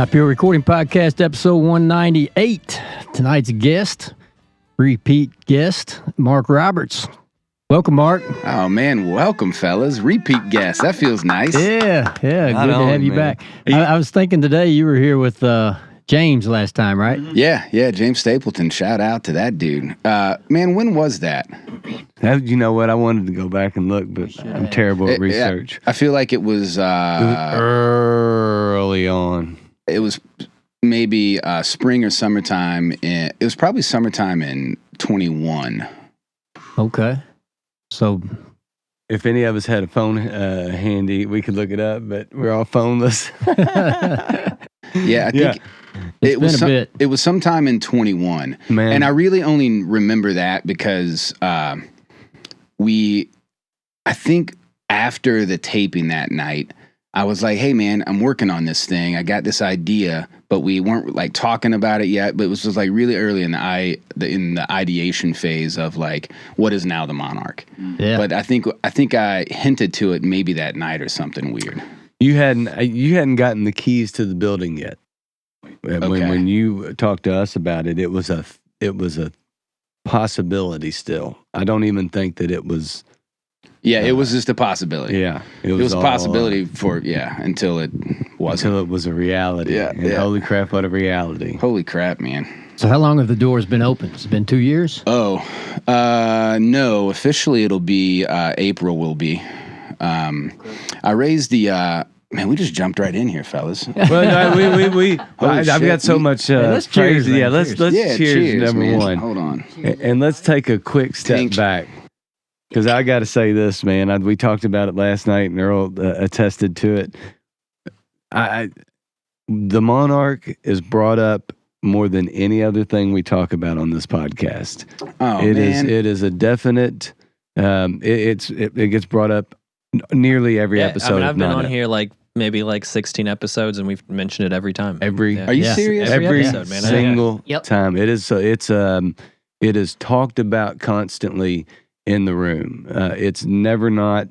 Top Pure Recording Podcast, episode 198. Tonight's guest, repeat guest, Mark Roberts. Welcome, Mark. Oh, man. Welcome, fellas. Repeat guest. That feels nice. Yeah. Good to have you back. I was thinking today you were here with James last time, right? Yeah. James Stapleton. Shout out to that dude. Man, when was that? You know what? I wanted to go back and look, but I'm terrible at research. I feel like it was early on. It was maybe spring or summertime. It was probably summertime in 21. Okay. So, if any of us had a phone handy, we could look it up, but we're all phoneless. Yeah, I think it was sometime in 21. Man. And I really only remember that because I think after the taping that night, I was like, hey, man, I'm working on this thing. I got this idea, but we weren't like talking about it yet. But it was just like really early in the ideation phase of like, what is now the Monarch? Yeah. But I think I hinted to it maybe that night or something weird. You hadn't gotten the keys to the building yet. When you talked to us about it, it was a possibility still. I don't even think that it was. Yeah, it was just a possibility. Yeah, it was a possibility until it wasn't. Until it was a reality. Yeah. Holy crap, what a reality. Holy crap, man. So how long have the doors been open? It's been 2 years? Oh, no. Officially, it'll be April will be. I raised the... Man, we just jumped right in here, fellas. Well, I've got so much let's cheers. Yeah, let's cheers number man. one. Hold on. And let's take a quick step back. Because I got to say this, man. We talked about it last night, and Earl attested to it. The Monarch is brought up more than any other thing we talk about on this podcast. Oh, man. It is a definite. It gets brought up nearly every episode. I mean, I've been on here maybe 16 episodes, and we've mentioned it every time. Are you serious? Every episode, man. single time. It is. It is talked about constantly in the room. It's never not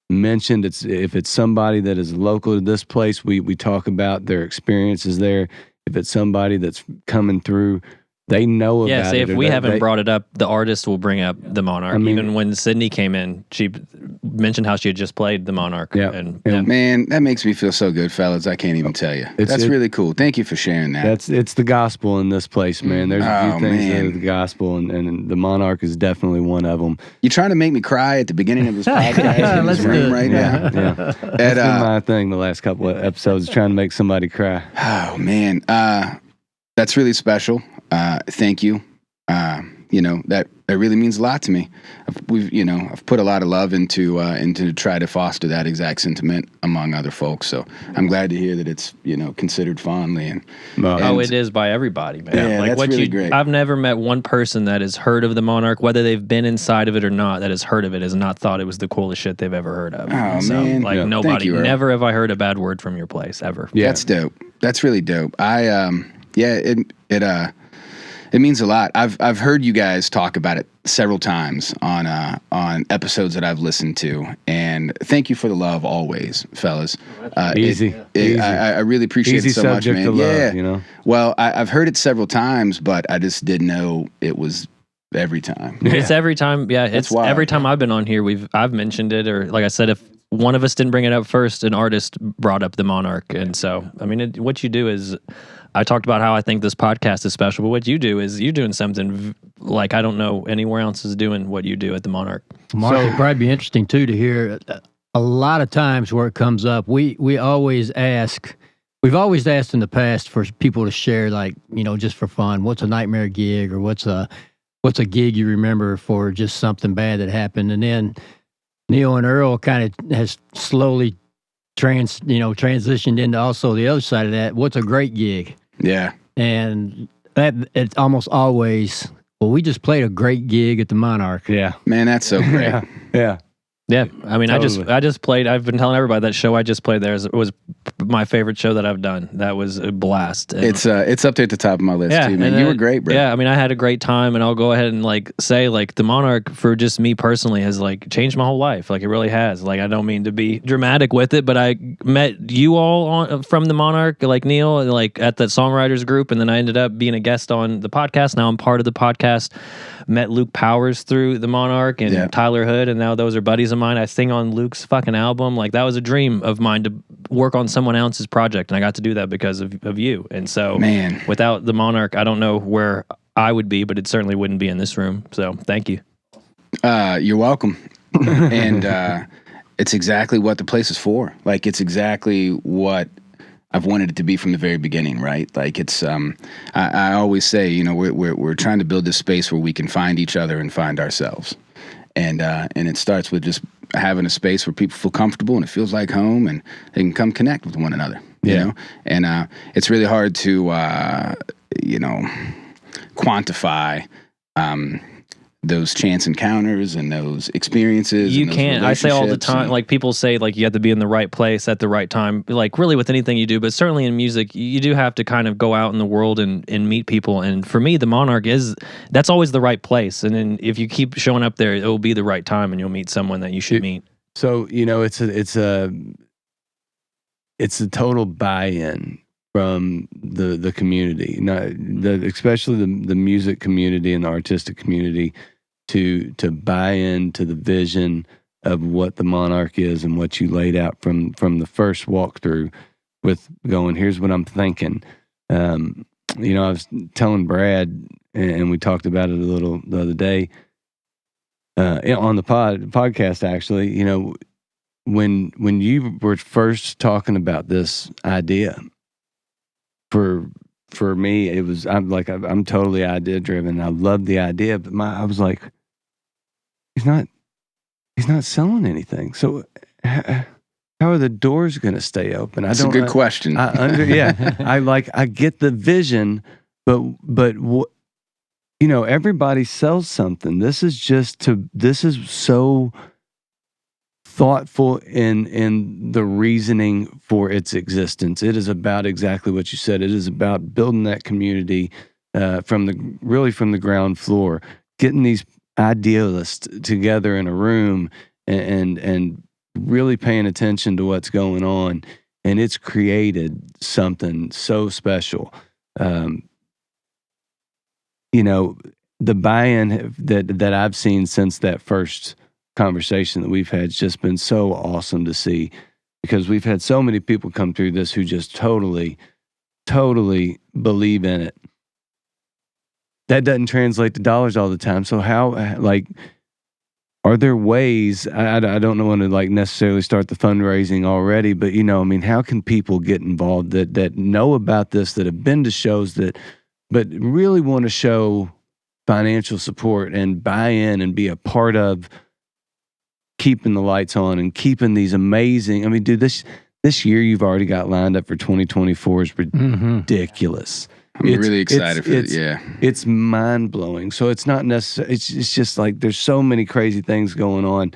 mentioned. If it's somebody that is local to this place, we talk about their experiences there. If it's somebody that's coming through, they know about it. Yeah, if we haven't brought it up, the artist will bring up the Monarch. I mean, even when Sydney came in, she mentioned how she had just played the Monarch. Man, that makes me feel so good, fellas. I can't even tell you. That's really cool. Thank you for sharing that. It's the gospel in this place, man. There's a few things that are the gospel, and the Monarch is definitely one of them. You trying to make me cry at the beginning of this podcast in this room right now? Yeah. That's been my thing the last couple of episodes, trying to make somebody cry. Oh, man. That's really special. Thank you. That really means a lot to me. I've put a lot of love into try to foster that exact sentiment among other folks. So I'm glad to hear that it's considered fondly and it is by everybody, man. Yeah, that's really great. I've never met one person that has heard of the Monarch, whether they've been inside of it or not, that has heard of it, has not thought it was the coolest shit they've ever heard of. Oh, man. Nobody. Thank you, Earl. Never have I heard a bad word from your place ever. Yeah. That's dope. That's really dope. It means a lot. I've heard you guys talk about it several times on episodes that I've listened to, and thank you for the love always, fellas. Easy. I really appreciate it so much, man. To love, Well, I've heard it several times, but I just didn't know it was every time. It's every time. Yeah, it's wild. Every time I've been on here, I've mentioned it, or like I said, if one of us didn't bring it up first, an artist brought up the Monarch, and so I mean, what you do is. I talked about how I think this podcast is special, but what you do is you're doing something like I don't know anywhere else is doing what you do at the Monarch. Mark, it'd probably be interesting, too, to hear a lot of times where it comes up, we always ask, we've always asked in the past for people to share, just for fun, what's a nightmare gig or what's a gig you remember for just something bad that happened. And then Neil and Earl kind of has slowly transitioned into also the other side of that. What's a great gig? Yeah. And that it's almost always, we just played a great gig at the Monarch. Yeah. Man, that's so great. Yeah. Yeah, I mean, Totally. I just played. I've been telling everybody that show I just played there was my favorite show that I've done. That was a blast. And It's up there at the top of my list too, man. and You were great, bro. Yeah, I mean, I had a great time, and I'll go ahead and like say, like, the Monarch for just me personally has like changed my whole life. Like, it really has. Like, I don't mean to be dramatic with it, but I met you all from the Monarch, like Neil, like at that songwriters group, and then I ended up being a guest on the podcast. Now I'm part of the podcast. Met Luke Powers through the Monarch and Tyler Hood, and now those are buddies of mine. I sing on Luke's fucking album. Like, that was a dream of mine to work on someone else's project, and I got to do that because of you. And so, Man, without the Monarch, I don't know where I would be, but it certainly wouldn't be in this room. So, thank you. you're welcome. And it's exactly what the place is for. Like, it's exactly what I've wanted it to be from the very beginning, right? Like, it's I always say, you know, we're trying to build this space where we can find each other and find ourselves, and it starts with just having a space where people feel comfortable and it feels like home, and they can come connect with one another. You know, and it's really hard to quantify those chance encounters and those experiences. You can't. I say all the time, like, people say, like, you have to be in the right place at the right time, like, really with anything you do, but certainly in music, you do have to kind of go out in the world and meet people. And for me, the Monarch that's always the right place. And then if you keep showing up there, it will be the right time, and you'll meet someone that you should meet. So, you know, it's a total buy-in from the community, especially the music community and the artistic community, to buy into the vision of what the Monarch is and what you laid out from the first walkthrough, with going, here's what I'm thinking. You know, I was telling Brad, and we talked about it a little the other day on the podcast, actually. You know, when you were first talking about this idea, for me, it was, I'm totally idea driven. I love the idea, but I was like, he's not selling anything. So how are the doors going to stay open? That's a good question. I get the vision, but you know, everybody sells something. This is so thoughtful in the reasoning for its existence. It is about exactly what you said. It is about building that community from the ground floor, getting these idealists together in a room and really paying attention to what's going on. And it's created something so special. You know, the buy-in that I've seen since that first conversation that we've had has just been so awesome to see, because we've had so many people come through this who just totally believe in it. That doesn't translate to dollars all the time. So how, like, are there ways, I don't want to like necessarily start the fundraising already, but, you know, I mean, how can people get involved that know about this, that have been to shows, but really want to show financial support and buy in and be a part of keeping the lights on and keeping these amazing, I mean, dude, this year you've already got lined up for 2024 is ridiculous. I'm really excited for it. Yeah. It's mind blowing. So it's not necessarily, it's just like there's so many crazy things going on.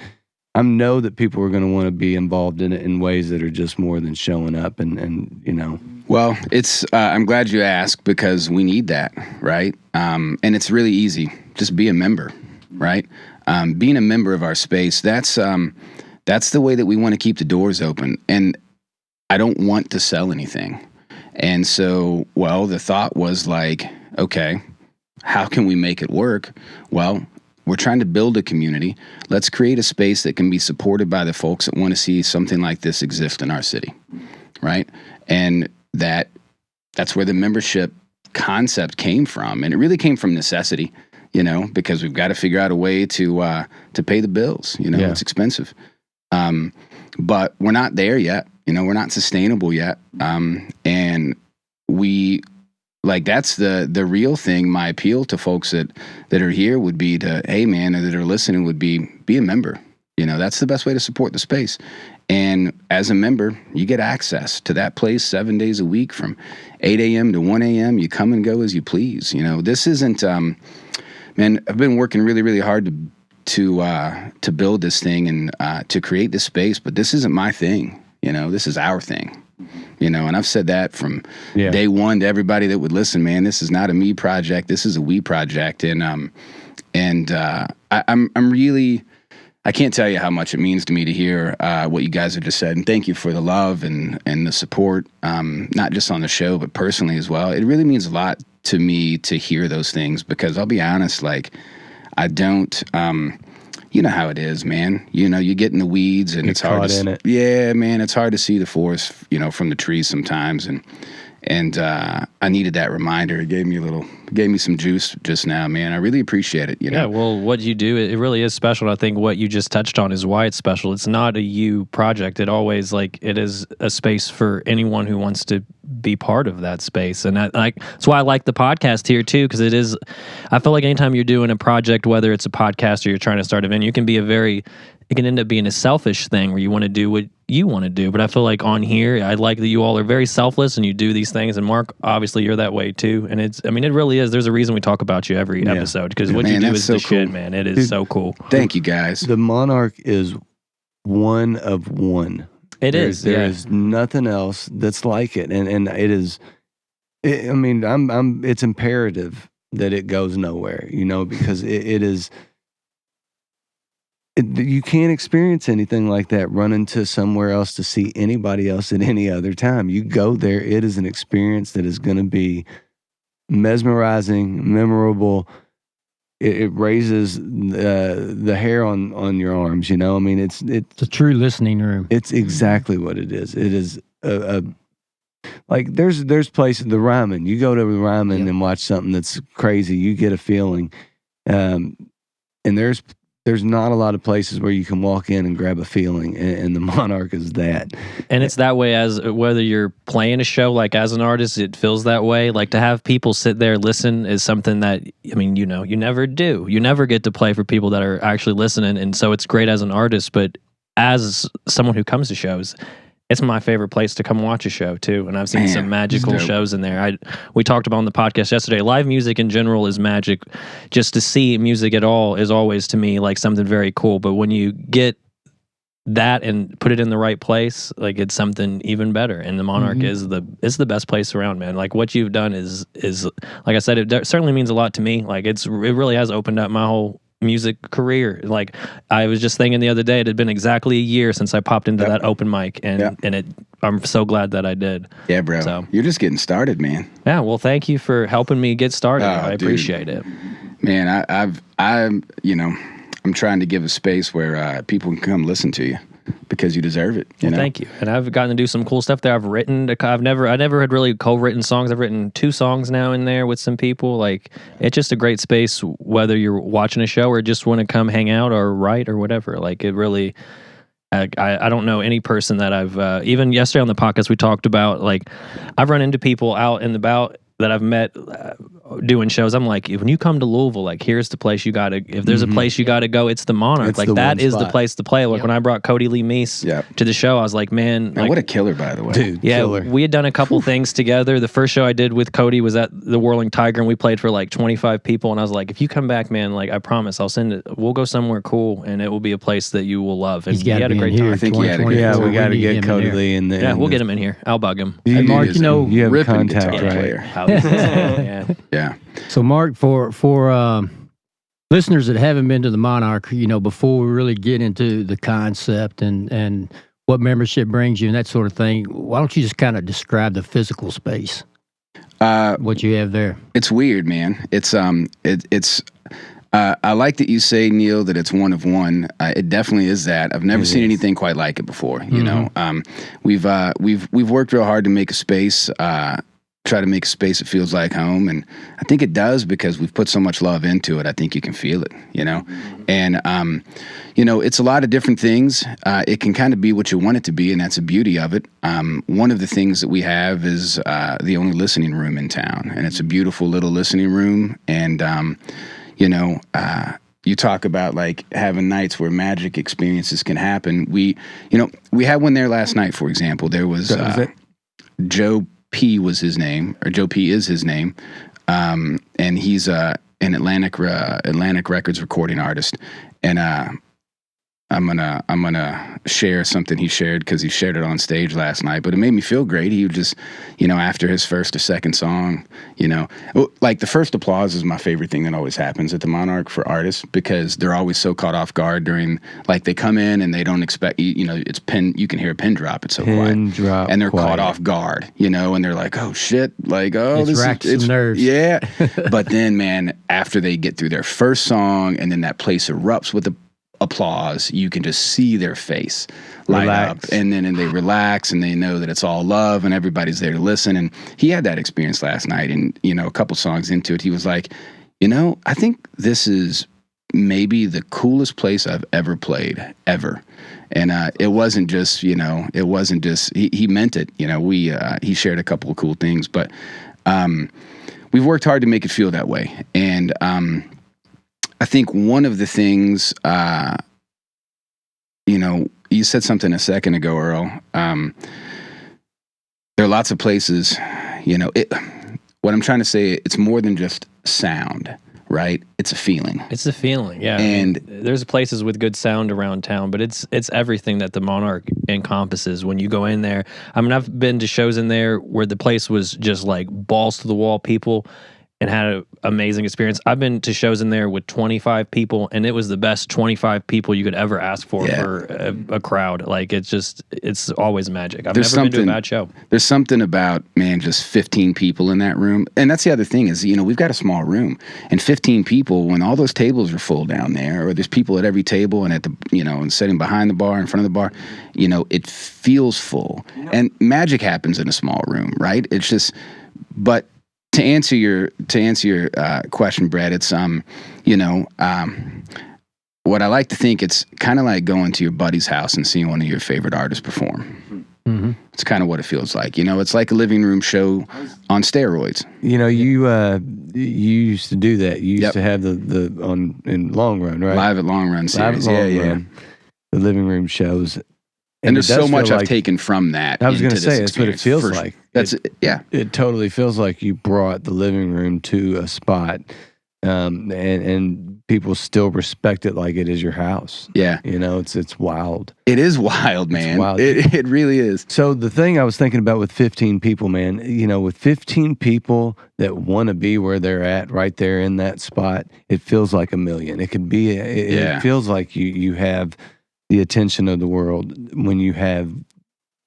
I know that people are going to want to be involved in it in ways that are just more than showing up and you know. Well, it's, I'm glad you asked, because we need that, right? And it's really easy. Just be a member, right? Being a member of our space, that's the way that we want to keep the doors open. And I don't want to sell anything. And so, well, the thought was like, okay, how can we make it work? Well, we're trying to build a community. Let's create a space that can be supported by the folks that want to see something like this exist in our city, right? And that's where the membership concept came from. And it really came from necessity, you know, because we've got to figure out a way to pay the bills. You know, It's expensive. But we're not there yet. You know, we're not sustainable yet. And we, like, that's the real thing. My appeal to folks that are here would be to, hey man, that are listening, would be a member. You know, that's the best way to support the space. And as a member, you get access to that place 7 days a week from 8 a.m. to 1 a.m. You come and go as you please. You know, this isn't, man, I've been working really, really hard to build this thing and to create this space, but this isn't my thing. This is our thing. And I've said that from day one to everybody that would listen. Man, this is not a me project. This is a we project. And I'm really, I can't tell you how much it means to me to hear what you guys have just said. And thank you for the love and the support, not just on the show, but personally as well. It really means a lot to me to hear those things, because I'll be honest, like, I don't, you know how it is, man. You get in the weeds and it's hard to, yeah, man, it's hard to see the forest, from the trees sometimes. And I needed that reminder. It gave me some juice just now, man. I really appreciate it. Yeah, well, what you do, it really is special. I think what you just touched on is why it's special. It's not a you project. It always, it is a space for anyone who wants to be part of that space. And that's why I like the podcast here too, because I feel like anytime you're doing a project, whether it's a podcast or you're trying to start a venue, it can end up being a selfish thing where you want to do what you want to do. But I feel like on here, I like that you all are very selfless and you do these things. And Mark, obviously you're that way too. And it really is. There's a reason we talk about you every episode, because what you do is so the shit, man. It is so cool. Thank you, guys. The Monarch is one of one. There is nothing else that's like it. And it is, it's imperative that it goes nowhere, because it is, you can't experience anything like that running to somewhere else to see anybody else at any other time. You go there, it is an experience that is going to be mesmerizing, memorable. It raises the hair on your arms. It's a true listening room. It's exactly what it is. It is like there's places, the Ryman. You go to the Ryman and watch something that's crazy. You get a feeling, and there's not a lot of places where you can walk in and grab a feeling, and the Monarch is that. And it's that way as whether you're playing a show, like as an artist, it feels that way. Like to have people sit there, listen is something that, you never do. You never get to play for people that are actually listening. And so it's great as an artist, but as someone who comes to shows, it's my favorite place to come watch a show too. And I've seen some magical shows in there. We talked about on the podcast yesterday, live music in general is magic. Just to see music at all is always, to me, like something very cool. But when you get that and put it in the right place, like it's something even better. And the Monarch is the best place around, man. Like what you've done is like I said, it certainly means a lot to me. Like it really has opened up my whole music career. Like I was just thinking the other day, it had been exactly a year since I popped into that open mic, and I'm so glad that I did. Yeah, bro. So, you're just getting started, man. Yeah, well, thank you for helping me get started. I appreciate it. Man, I'm trying to give a space where people can come listen to you, because you deserve it. Well, thank you. And I've gotten to do some cool stuff there. I've written. I never had really co-written songs. I've written 2 songs now in there with some people. Like it's just a great space, whether you're watching a show or just want to come hang out or write or whatever. Like it really. I don't know any person that I've even yesterday on the podcast we talked about. Like I've run into people out and about that I've met doing shows. I'm like, when you come to Louisville, like here's the place you gotta. If there's a place you gotta go, it's the Monarch. Like that is the place to play. Like when I brought Cody Lee Meese to the show, I was like, man, what a killer, by the way, dude. Yeah, killer. We had done a couple things together. The first show I did with Cody was at the Whirling Tiger, and we played for like 25 people. And I was like, if you come back, man, like I promise, I'll send it. We'll go somewhere cool, and it will be a place that you will love. And he had a great time. I think he had a great time. We got to get Cody Lee in there. Yeah, we'll get him in here. I'll bug him. Hey, Mark, you have ripping contact, guitar right? player. Yeah. So, Mark, for listeners that haven't been to the Monarch, before we really get into the concept and what membership brings you and that sort of thing, why don't you just kind of describe the physical space, what you have there? It's weird, man. It's I like that you say, Neil, that it's one of one. It definitely is that. I've never seen anything quite like it before. You know, we've worked real hard to make a space. Try to make a space that feels like home, and I think it does because we've put so much love into it. I think you can feel it, and it's a lot of different things. It can kind of be what you want it to be, and that's the beauty of it. One of the things that we have is the only listening room in town, and it's a beautiful little listening room. And you talk about like having nights where magic experiences can happen. We had one there last night, for example. There was Joe P was his name, or Joe P is his name. And he's an Atlantic Records recording artist, and I'm gonna share something he shared because he shared it on stage last night. But it made me feel great. He would just, after his first or second song, like the first applause is my favorite thing that always happens at the Monarch for artists, because they're always so caught off guard during, like, they come in and they don't expect, it's pin. You can hear a pin drop. It's so quiet, and they're caught off guard, and they're like, oh shit, like, oh, it's nerves. Yeah. But then, man, after they get through their first song and then that place erupts with the applause, you can just see their face light up, and they relax, and they know that it's all love and everybody's there to listen. And he had that experience last night, and a couple songs into it, he was like, I think this is maybe the coolest place I've ever played, ever. And it wasn't just, he meant it. He shared a couple of cool things, but we've worked hard to make it feel that way. And I think one of the things, you said something a second ago, Earl. There are lots of places, what I'm trying to say, it's more than just sound, right? It's a feeling. It's a feeling, yeah. And there's places with good sound around town, but it's everything that the Monarch encompasses when you go in there. I mean, I've been to shows in there where the place was just like balls to the wall people, and had an amazing experience. I've been to shows in there with 25 people, and it was the best 25 people you could ever ask for a crowd. Like, it's always magic. I've never been to a bad show. There's something about, man, just 15 people in that room. And that's the other thing is, we've got a small room, and 15 people, when all those tables are full down there, or there's people at every table and at the, and sitting behind the bar, in front of the bar, it feels full. And magic happens in a small room, right? It's just, but to answer your question, Brad, it's what I like to think, it's kind of like going to your buddy's house and seeing one of your favorite artists perform. Mm-hmm. It's kind of what it feels like. It's like a living room show on steroids. You used to do that. You used to have the in Long Run, right? Live at Long Run series. The living room shows. And there's so much I've taken from that. I was going to say, that's what it feels like. It totally feels like you brought the living room to a spot, and people still respect it like it is your house. Yeah. It's wild. It is wild, man. It's wild. It really is. So the thing I was thinking about with 15 people, man, with 15 people that want to be where they're at, right there in that spot, it feels like a million. It could be, it feels like you have the attention of the world when you have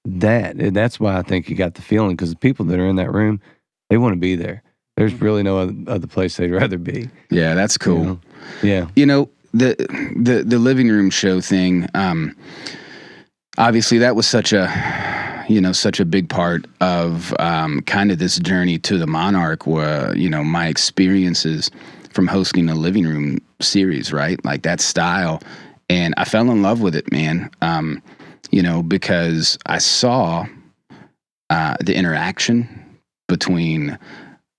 that. And that's why I think you got the feeling, because the people that are in that room, they want to be there. There's really no other place they'd rather be. Yeah, that's cool. Yeah. The living room show thing, obviously that was such a big part of kind of this journey to the Monarch, where, my experiences from hosting a living room series, right? Like that style. And I fell in love with it, man, because I saw the interaction between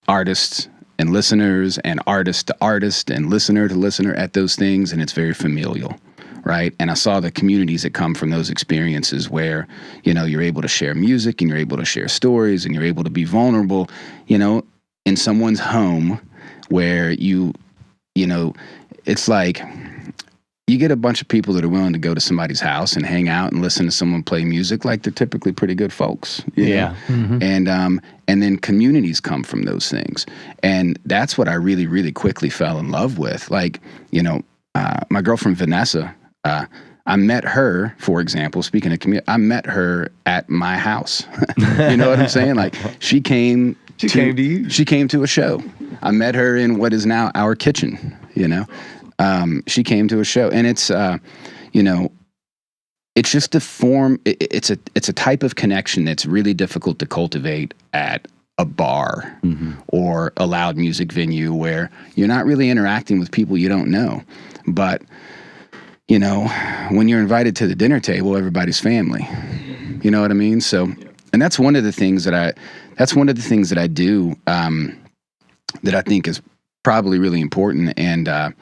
artists and listeners, and artist to artist and listener to listener at those things, and it's very familial, right? And I saw the communities that come from those experiences where, you're able to share music, and you're able to share stories, and you're able to be vulnerable, in someone's home, where it's like, you get a bunch of people that are willing to go to somebody's house and hang out and listen to someone play music, like they're typically pretty good folks. Yeah. Mm-hmm. And then communities come from those things. And that's what I really, really quickly fell in love with. Like, my girlfriend Vanessa, I met her, for example, speaking of community, I met her at my house. You know what I'm saying? Like, she came to you. She came to a show. I met her in what is now our kitchen, she came to a show, and it's, it's just a form. It's a type of connection that's really difficult to cultivate at a bar or a loud music venue, where you're not really interacting with people you don't know. But, when you're invited to the dinner table, everybody's family. You know what I mean? So, and that's one of the things that I do, that I think is probably really important. And,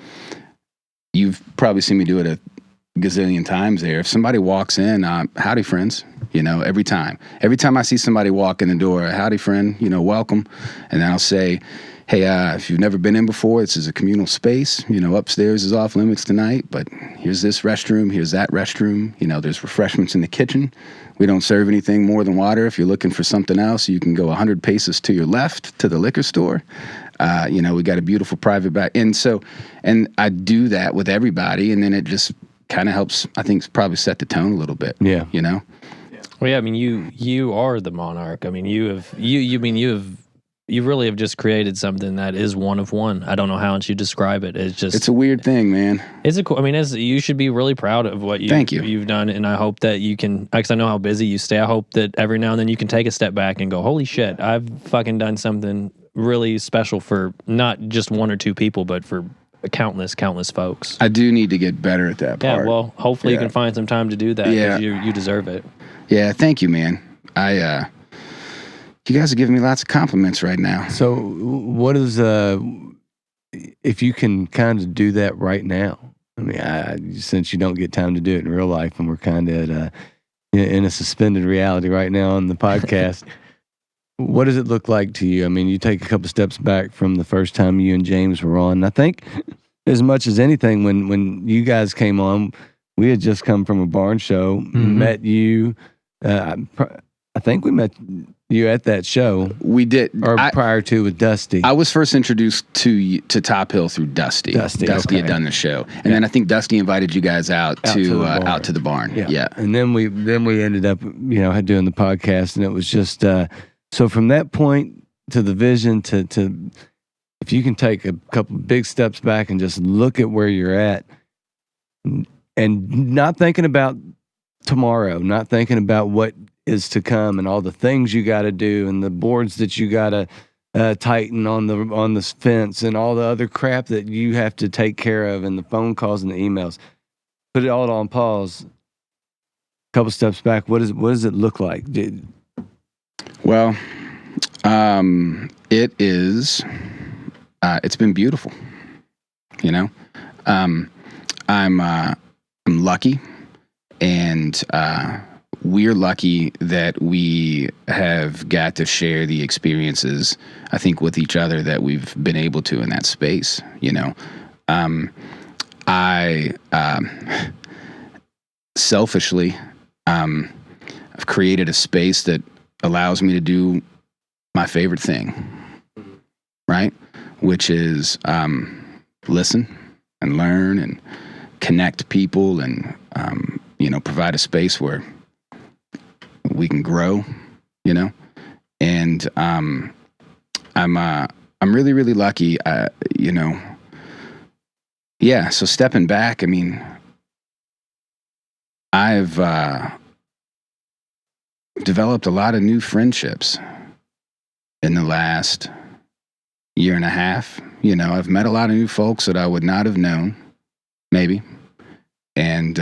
you've probably seen me do it a gazillion times there. If somebody walks in, howdy, friends, every time I see somebody walk in the door, howdy, friend, welcome. And then I'll say, hey, if you've never been in before, this is a communal space. Upstairs is off limits tonight, but here's this restroom, here's that restroom. There's refreshments in the kitchen. We don't serve anything more than water. If you're looking for something else, you can go 100 paces to your left to the liquor store. We got a beautiful private back. And I do that with everybody, and then it just kind of helps, I think, probably set the tone a little bit. Yeah. Well, yeah, I mean, you are the Monarch. I mean, you really have just created something that is one of one. I don't know how else you describe it. It's a weird thing, man. It's a cool. I mean, you should be really proud of what you've done, and I hope that you can. Because I know how busy you stay. I hope that every now and then you can take a step back and go, "Holy shit, I've fucking done something really special for not just one or two people, but for countless folks." I do need to get better at that part. Yeah, well, hopefully you can find some time to do that. Yeah, you deserve it. Yeah, thank you, man. You guys are giving me lots of compliments right now. So, what is if you can kind of do that right now? I mean, since you don't get time to do it in real life, and we're kind of in a suspended reality right now on the podcast. What does it look like to you? I mean, you take a couple steps back from the first time you and James were on. I think as much as anything, when you guys came on, we had just come from a barn show, met you. I think we met you at that show. We did. Or prior to with Dusty. I was first introduced to Top Hill through Dusty. Dusty had done the show. And then I think Dusty invited you guys out to the barn. Yeah. And then we ended up, doing the podcast, and it was just so from that point to the vision to if you can take a couple big steps back and just look at where you're at and not thinking about tomorrow, not thinking about what is to come and all the things you got to do and the boards that you got to tighten on the fence and all the other crap that you have to take care of and the phone calls and the emails. Put it all on pause. A couple steps back. What does it look like? Well, it is. It's been beautiful. I'm lucky, and we're lucky that we have got to share the experiences, I think, with each other that we've been able to in that space. I selfishly, I've created a space that allows me to do my favorite thing, right? Which is listen and learn and connect people and, provide a space where we can grow, and I'm really, really lucky, so stepping back, I mean, I've developed a lot of new friendships in the last year and a half. I've met a lot of new folks that I would not have known, maybe. And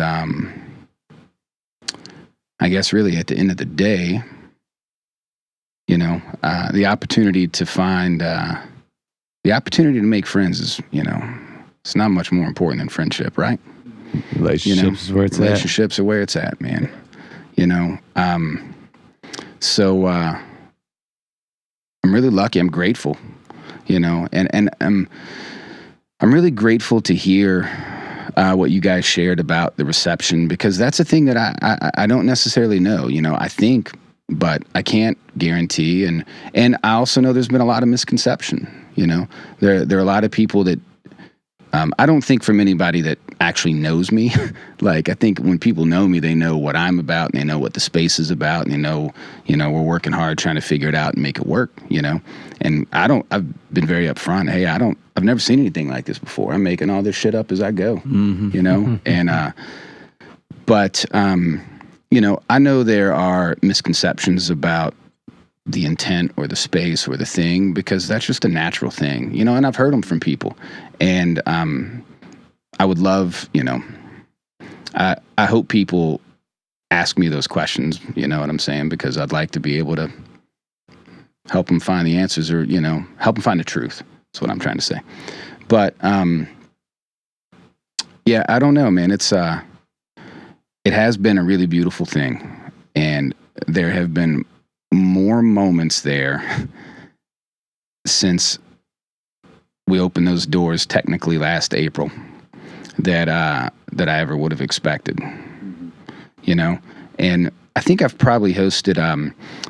I guess really at the end of the day, the opportunity to find, the opportunity to make friends is, it's not much more important than friendship, right? Relationships is where it's Relationships are where it's at, man. So I'm really lucky. I'm grateful, and I'm really grateful to hear what you guys shared about the reception, because that's a thing that I don't necessarily know. I think, but I can't guarantee. And I also know there's been a lot of misconception. There are a lot of people that I don't think from anybody that actually knows me. Like, I think when people know me, they know what I'm about, and they know what the space is about, and they know, we're working hard trying to figure it out and make it work, And I've been very upfront. Hey, I've never seen anything like this before. I'm making all this shit up as I go, and, but, I know there are misconceptions about the intent or the space or the thing, because that's just a natural thing, and I've heard them from people. And I would love, I hope people ask me those questions, you know what I'm saying? Because I'd like to be able to help them find the answers, or, help them find the truth. That's what I'm trying to say. But yeah, I don't know, man. It has been a really beautiful thing. And there have been more moments there since we opened those doors technically last April that I ever would have expected, you know. And I think I've probably hosted.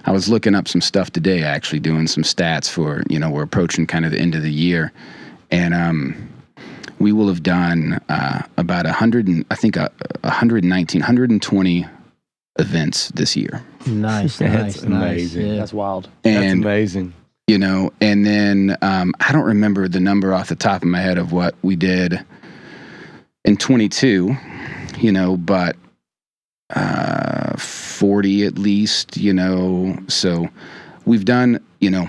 I was looking up some stuff today, actually doing some stats for, you know, we're approaching kind of the end of the year, and we will have done about 120 events this year. Nice. That's amazing. Yeah. That's wild. That's And amazing. you know, and then I don't remember the number off the top of my head of what we did in 22, you know, but 40 at least, you know. So we've done, you know.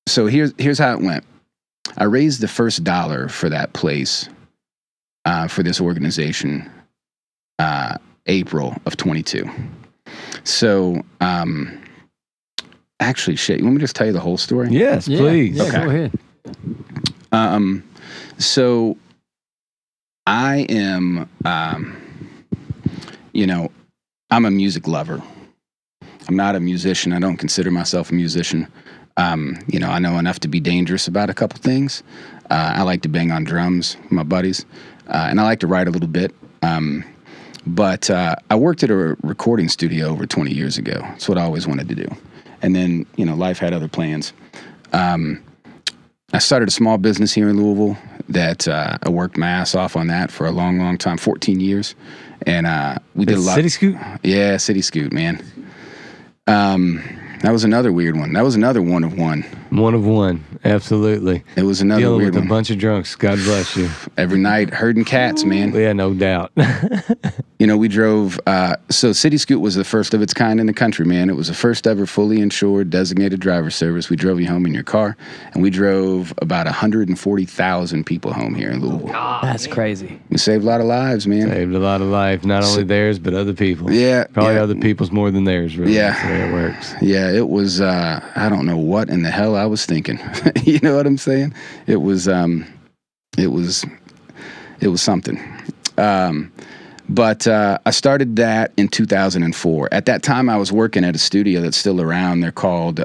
So here's how it went. I raised the first dollar for that place, for this organization, April of 22. So, actually, shit, you want me to just tell you the whole story? Yes, Yeah, please. Yeah, Okay. go ahead. So I am, you know, I'm a music lover. I'm not a musician. I don't consider myself a musician. You know, I know enough to be dangerous about a couple things. I like to bang on drums with my buddies, and I like to write a little bit. But I worked at a recording studio over 20 years ago. That's what I always wanted to do. And then, you know, life had other plans. I started a small business here in Louisville that I worked my ass off on that for a long, long time, 14 years. And we did a lot. City Scoot? Yeah, City Scoot, man. That was another weird one. That was another one of one. One of one. Absolutely. It was another Dealing weird with one. a bunch of drunks. God bless you. Every night, herding cats, man. Yeah, no doubt. You know, we drove, so City Scoot was the first of its kind in the country, man. It was the first ever fully insured designated driver service. We drove you home in your car, and we drove about 140,000 people home here in Louisville. That's crazy. We saved a lot of lives, man. Saved a lot of life. Not only theirs, but other people's. Yeah. Probably yeah. other people's more than theirs, really. Yeah. That's the way it works. Yeah, it was, I don't know what in the hell I was thinking. You know what I'm saying? It was something. But I started that in 2004. At that time, I was working at a studio that's still around. They're called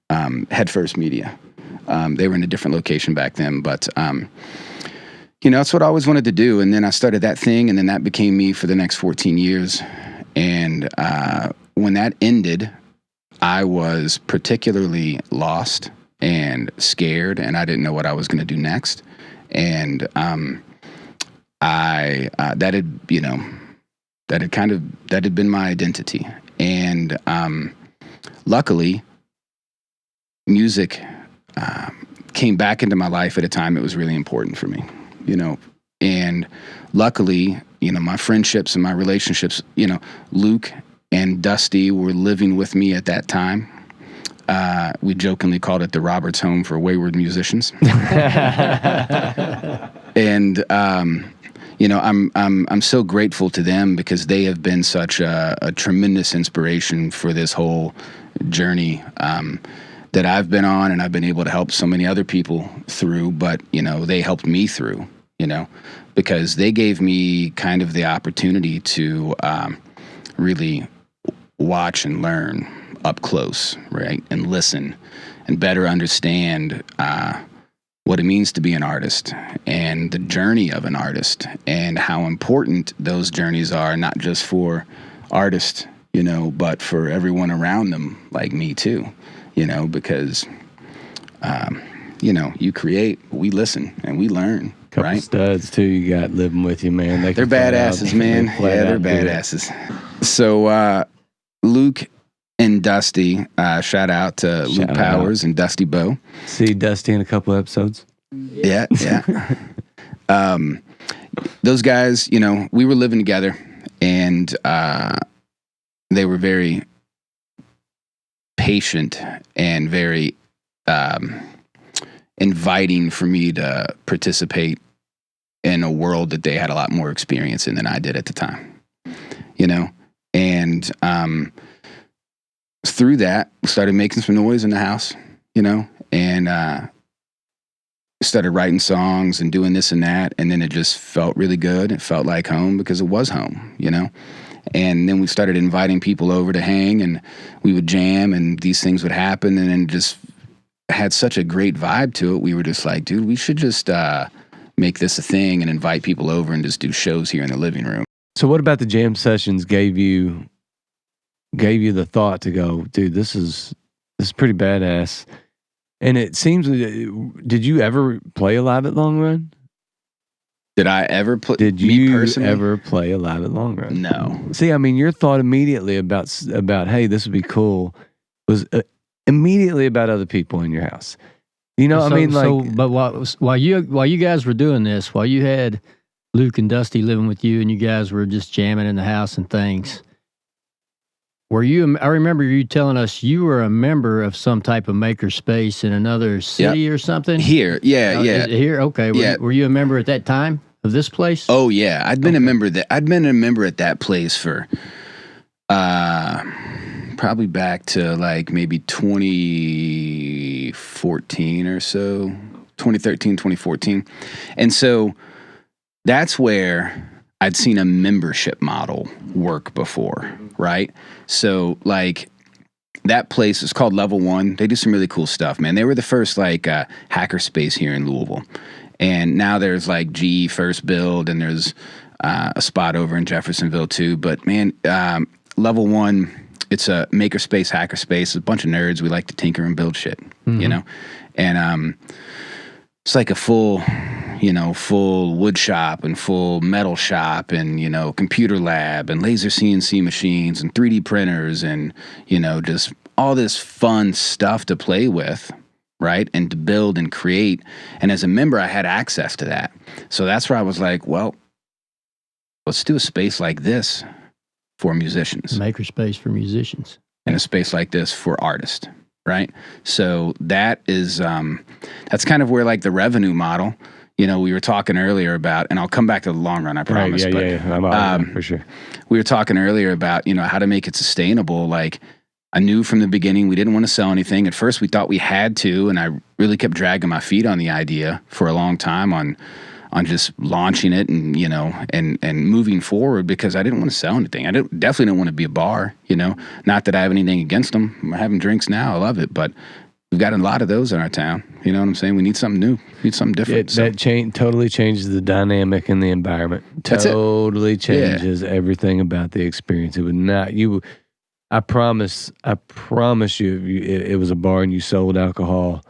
Head First Media. They were in a different location back then, but you know, that's what I always wanted to do. And then I started that thing, and then that became me for the next 14 years. And when that ended, I was particularly lost and scared, and I didn't know what I was going to do next. And that had been my identity. And luckily, music came back into my life at a time it was really important for me, you know. And luckily, you know, my friendships and my relationships, you know, Luke and Dusty were living with me at that time. We jokingly called it the Roberts Home for Wayward Musicians. And you know, I'm so grateful to them because they have been such a tremendous inspiration for this whole journey that I've been on, and I've been able to help so many other people through. But you know, they helped me through, you know, because they gave me kind of the opportunity to really watch and learn up close, right, and listen and better understand what it means to be an artist and the journey of an artist and how important those journeys are, not just for artists, you know, but for everyone around them, like me too, you know, because, you know, you create, we listen and we learn, Couple right? studs, too, you got living with you, man. They're badasses, man. Yeah, they're badasses. So Luke and Dusty, shout out to Luke Powers and Dusty Bow. See Dusty in a couple episodes. Yeah. Those guys, you know, we were living together, and they were very patient and very inviting for me to participate in a world that they had a lot more experience in than I did at the time, you know? And through that, started making some noise in the house, you know, and started writing songs and doing this and that. And then it just felt really good. It felt like home because it was home, you know. And then we started inviting people over to hang, and we would jam, and these things would happen. And then just had such a great vibe to it. We were just like, dude, we should just make this a thing and invite people over and just do shows here in the living room. So what about the jam sessions gave you the thought to go, dude, this is pretty badass? And it seems, did you ever play a live at Long Run? Did I ever play? Did you ever play a live at Long Run? No. See, I mean, your thought immediately about hey, this would be cool was immediately about other people in your house. You know, but while you guys were doing this, while you had Luke and Dusty living with you, and you guys were just jamming in the house and things, were you? I remember you telling us you were a member of some type of maker space in another city or something. Here, yeah. Here, okay. Were you a member at that time of this place? Oh yeah, I'd been a member at that place for probably back to like maybe 2014 or so, 2013, 2014. And so that's where I'd seen a membership model work before, right? So like that place is called Level 1. They do some really cool stuff, man. They were the first like hacker space here in Louisville. And now there's like GE First Build, and there's a spot over in Jeffersonville too. But man, Level 1, it's a maker space, hacker space. A bunch of nerds. We like to tinker and build shit, you know? And it's like a full wood shop and full metal shop and, computer lab and laser CNC machines and 3D printers and, just all this fun stuff to play with, right? And to build and create. And as a member, I had access to that. So that's where I was like, well, let's do a space like this for musicians. Maker space for musicians. And a space like this for artists, right? So that is, that's kind of where like the revenue model, we were talking earlier about, and I'll come back to the Long Run, I promise. Right, I'm for sure. We were talking earlier about, how to make it sustainable. Like I knew from the beginning we didn't want to sell anything. At first we thought we had to, and I really kept dragging my feet on the idea for a long time on just launching it and, and moving forward because I didn't want to sell anything. I definitely don't want to be a bar, Not that I have anything against them. We're having drinks now. I love it, but we've got a lot of those in our town. You know what I'm saying? We need something new. We need something different. That totally changes the dynamic in the environment. Totally changes everything about the experience. It would not. I promise you, if it was a bar and you sold alcohol,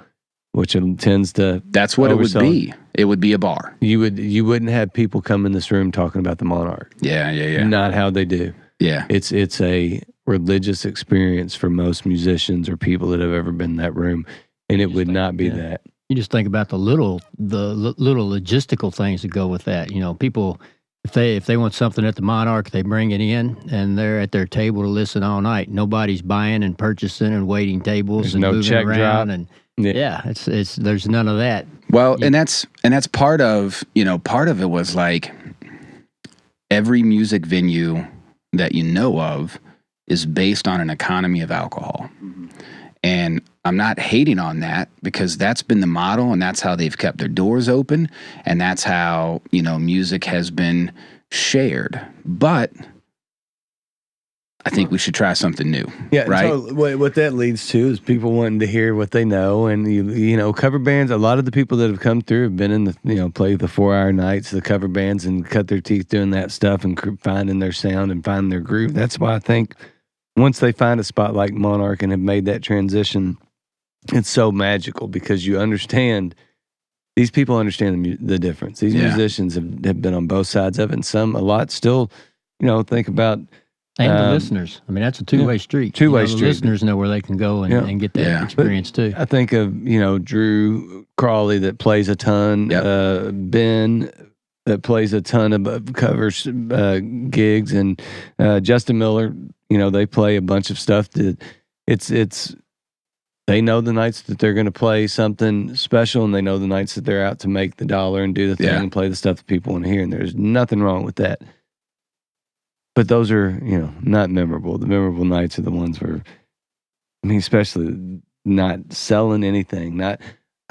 which it tends to. That's what it would be. It would be a bar. You wouldn't have people come in this room talking about the Monarch. Yeah. Not how they do. Yeah. It's a religious experience for most musicians or people that have ever been in that room, and it would not be that. You just think about the little logistical things that go with that. People, if they want something at the Monarch, they bring it in, and they're at their table to listen all night. Nobody's buying and purchasing and waiting tables. There's and no moving check around drop. And it's there's none of that. Well, and that's part of it was like every music venue that you know of is based on an economy of alcohol. And I'm not hating on that because that's been the model and that's how they've kept their doors open and that's how, music has been shared. But I think we should try something new. Yeah, right. So what that leads to is people wanting to hear what they know, and cover bands. A lot of the people that have come through have been in the play the 4-hour nights, the cover bands, and cut their teeth doing that stuff and finding their sound and finding their groove. That's why I think once they find a spot like Monarch and have made that transition, it's so magical because you understand. These people understand the difference. These musicians have been on both sides of it, and a lot still, think about. And the listeners. I mean, that's a two-way street. Two-way street. The listeners know where they can go and get that experience too. I think of, Drew Crawley that plays a ton, Ben that plays a ton of covers gigs, and Justin Miller, they play a bunch of stuff that it's they know the nights that they're going to play something special, and they know the nights that they're out to make the dollar and do the thing and play the stuff that people want to hear, and there's nothing wrong with that. But those are, not memorable. The memorable nights are the ones where, especially not selling anything. I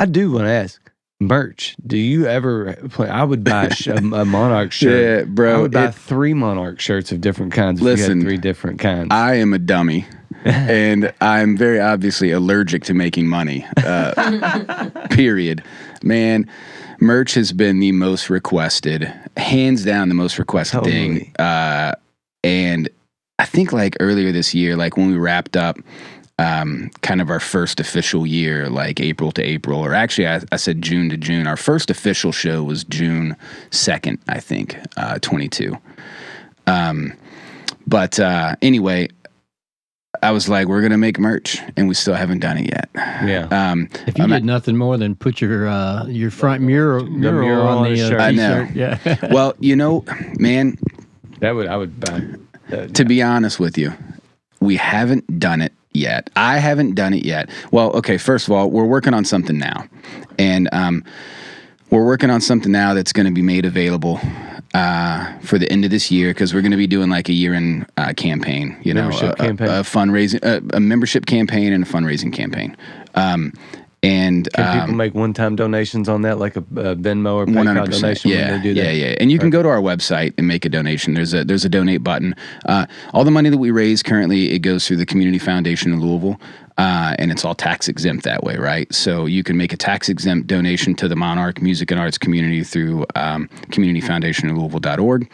do want to ask, merch. Do you ever play? I would buy a Monarch shirt. Yeah, bro. I would buy 3 Monarch shirts of different kinds if you had 3 different kinds. I am a dummy. and I'm very obviously allergic to making money. Period. Man, merch has been the most requested, hands down the most requested thing. And I think like earlier this year, like when we wrapped up kind of our first official year, like April to April, or actually I said June to June. Our first official show was June 2nd, I think, 22. But anyway, I was like, we're going to make merch, and we still haven't done it yet. Yeah. If you did nothing more than put your front mural on the shirt. I know. t-shirt. Yeah. Well, man, I would buy. to be honest with you, we haven't done it yet. I haven't done it yet. Well, okay, first of all, we're working on something now. And we're working on something now that's going to be made available for the end of this year, because we're going to be doing like a year-end campaign, campaign. A fundraising, a membership campaign and a fundraising campaign. And Can people make one-time donations on that, like a Venmo or PayPal donation when they do that? Yeah. And you can go to our website and make a donation. There's a donate button. All the money that we raise currently, it goes through the Community Foundation in Louisville, and it's all tax exempt that way, right? So you can make a tax exempt donation to the Monarch Music and Arts community through communityfoundationoflouisville.org.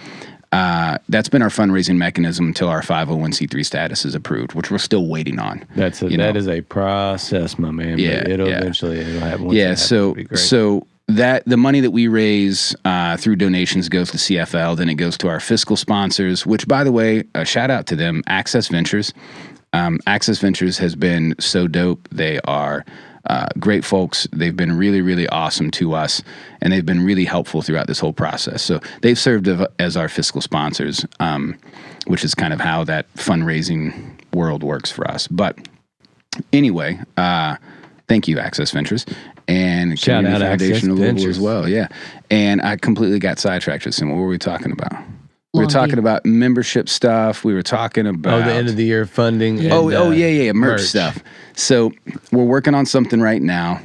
That's been our fundraising mechanism until our 501c3 status is approved, which we're still waiting on. That is a process, my man. Yeah, but it'll happen. So that the money that we raise through donations goes to CFL, then it goes to our fiscal sponsors, which, by the way, a shout out to them, Access Ventures. Access Ventures has been so dope. They are great folks. They've been really, really awesome to us, and they've been really helpful throughout this whole process. So they've served as our fiscal sponsors, which is kind of how that fundraising world works for us. But anyway, thank you, Access Ventures, and Shout out Community Foundation of Louisville Ventures as well. Yeah, and I completely got sidetracked with some. What were we talking about? We were talking about membership stuff. We were talking about the end of the year funding. Yeah, merch stuff. So we're working on something right now.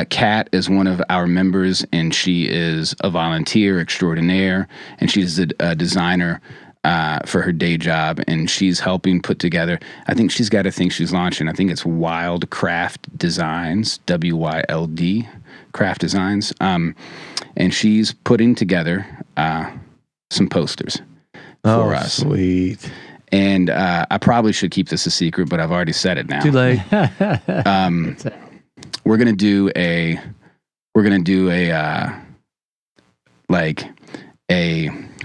Kat is one of our members, and she is a volunteer extraordinaire, and she's a designer for her day job, and she's helping put together. I think she's got a thing she's launching. I think it's Wild Craft Designs, WYLD Craft Designs, and she's putting together some posters for us. Sweet. And I probably should keep this a secret, but I've already said it now. Too late. We're gonna do a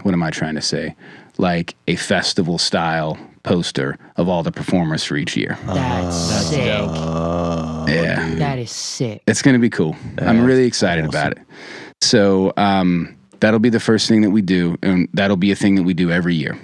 what am I trying to say? Like a festival style poster of all the performers for each year. That's sick. Yeah. Dude. That is sick. It's gonna be cool. I'm really excited about it. So that'll be the first thing that we do, and that'll be a thing that we do every year.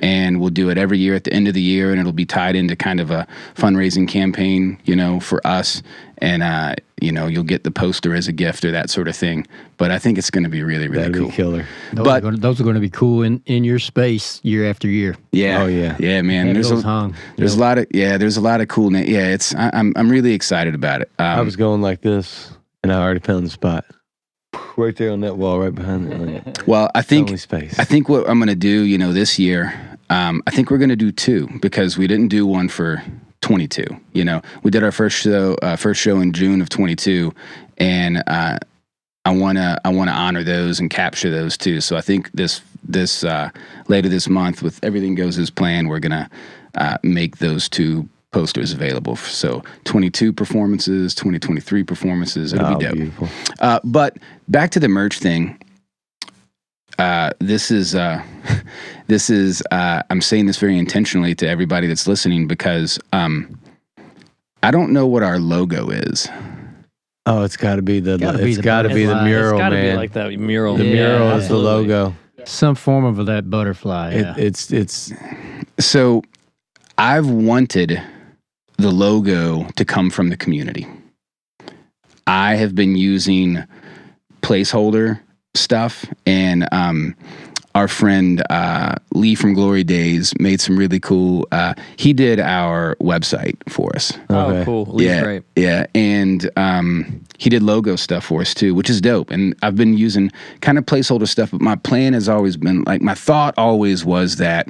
And we'll do it every year at the end of the year, and it'll be tied into kind of a fundraising campaign, for us. And, you'll get the poster as a gift or that sort of thing. But I think it's going to be really, really cool. Be killer. Those are going to be cool in your space year after year. Yeah. Oh, yeah. Yeah, man. There's a lot of cool. I'm really excited about it. I was going like this, and I already found the spot. Right there on that wall, right behind it. Well, I think space. I think what I'm going to do, this year, I think we're going to do two, because we didn't do one for 22. We did our first show in June of 22, and I want to honor those and capture those too. So I think this later this month, with everything goes as planned, we're going to make those two posters available. So 22 performances, 2023 performances. It'll be dope. Beautiful. But back to the merch thing. This is I'm saying this very intentionally to everybody that's listening, because I don't know what our logo is. Oh, it's got to be the mural, It's got to man. be like that mural. The mural is the absolutely. logo. Some form of that butterfly. Yeah. It's So I've wanted the logo to come from the community. I have been using placeholder stuff, and our friend Lee from Glory Days made some really cool. He did our website for us. Oh, cool. Lee's great. Yeah, and he did logo stuff for us too, which is dope. And I've been using kind of placeholder stuff, but my plan has always been, like, my thought always was that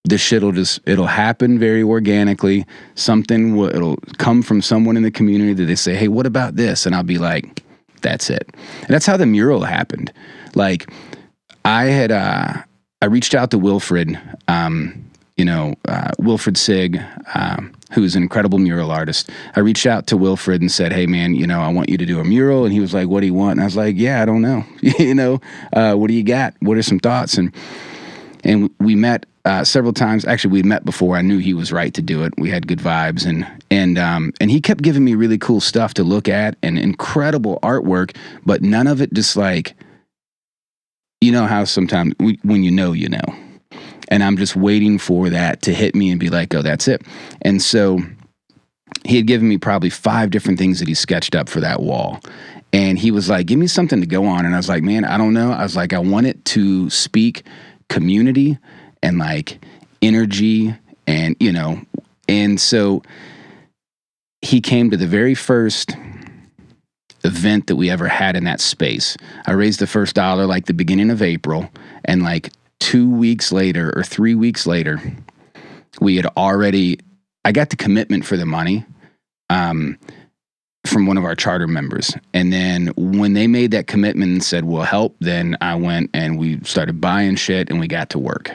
this shit it'll happen very organically. It'll come from someone in the community that they say, hey, what about this? And I'll be like, that's it. And that's how the mural happened. Like, I reached out to Wilfred, Wilfred Sig, who's an incredible mural artist. I reached out to Wilfred and said, hey man, I want you to do a mural. And he was like, what do you want? And I was like, yeah, I don't know. What do you got? What are some thoughts? And we met several times. Actually, we met before. I knew he was right to do it. We had good vibes, and he kept giving me really cool stuff to look at and incredible artwork, but none of it just like, how sometimes when you know, and I'm just waiting for that to hit me and be like, oh, that's it. And so he had given me probably 5 different things that he sketched up for that wall. And he was like, give me something to go on. And I was like, man, I don't know. I was like, I want it to speak community and like energy and, and so he came to the very first event that we ever had in that space. I raised the first dollar like the beginning of April, and like 2 weeks later or 3 weeks later, I got the commitment for the money from one of our charter members. And then when they made that commitment and said, we'll help, then I went and we started buying shit and we got to work.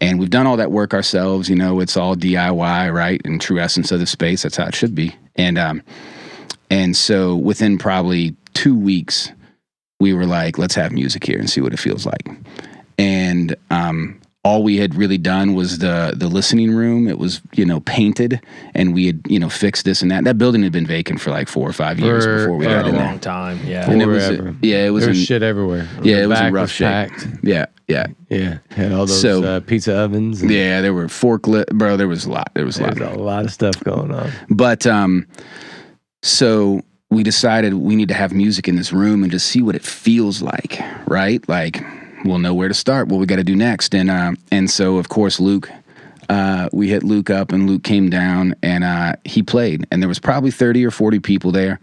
And we've done all that work ourselves. It's all DIY, right? In true essence of the space, that's how it should be. And so within probably 2 weeks, we were like, let's have music here and see what it feels like. And all we had really done was the listening room. It was, painted, and we had, fixed this and that. That building had been vacant for like 4 or 5 years before we got in there. A long time, yeah. And it was There's shit everywhere. Yeah, it was back in rough shape. packed. Yeah. Had all those pizza ovens. Yeah, there were forklift, bro. There was a lot. There was a lot of stuff going on. But so we decided we need to have music in this room and just see what it feels like, right? Like, we'll know where to start, what we got to do next. And so, of course, Luke, we hit Luke up, and Luke came down, and he played. And there was probably 30 or 40 people there.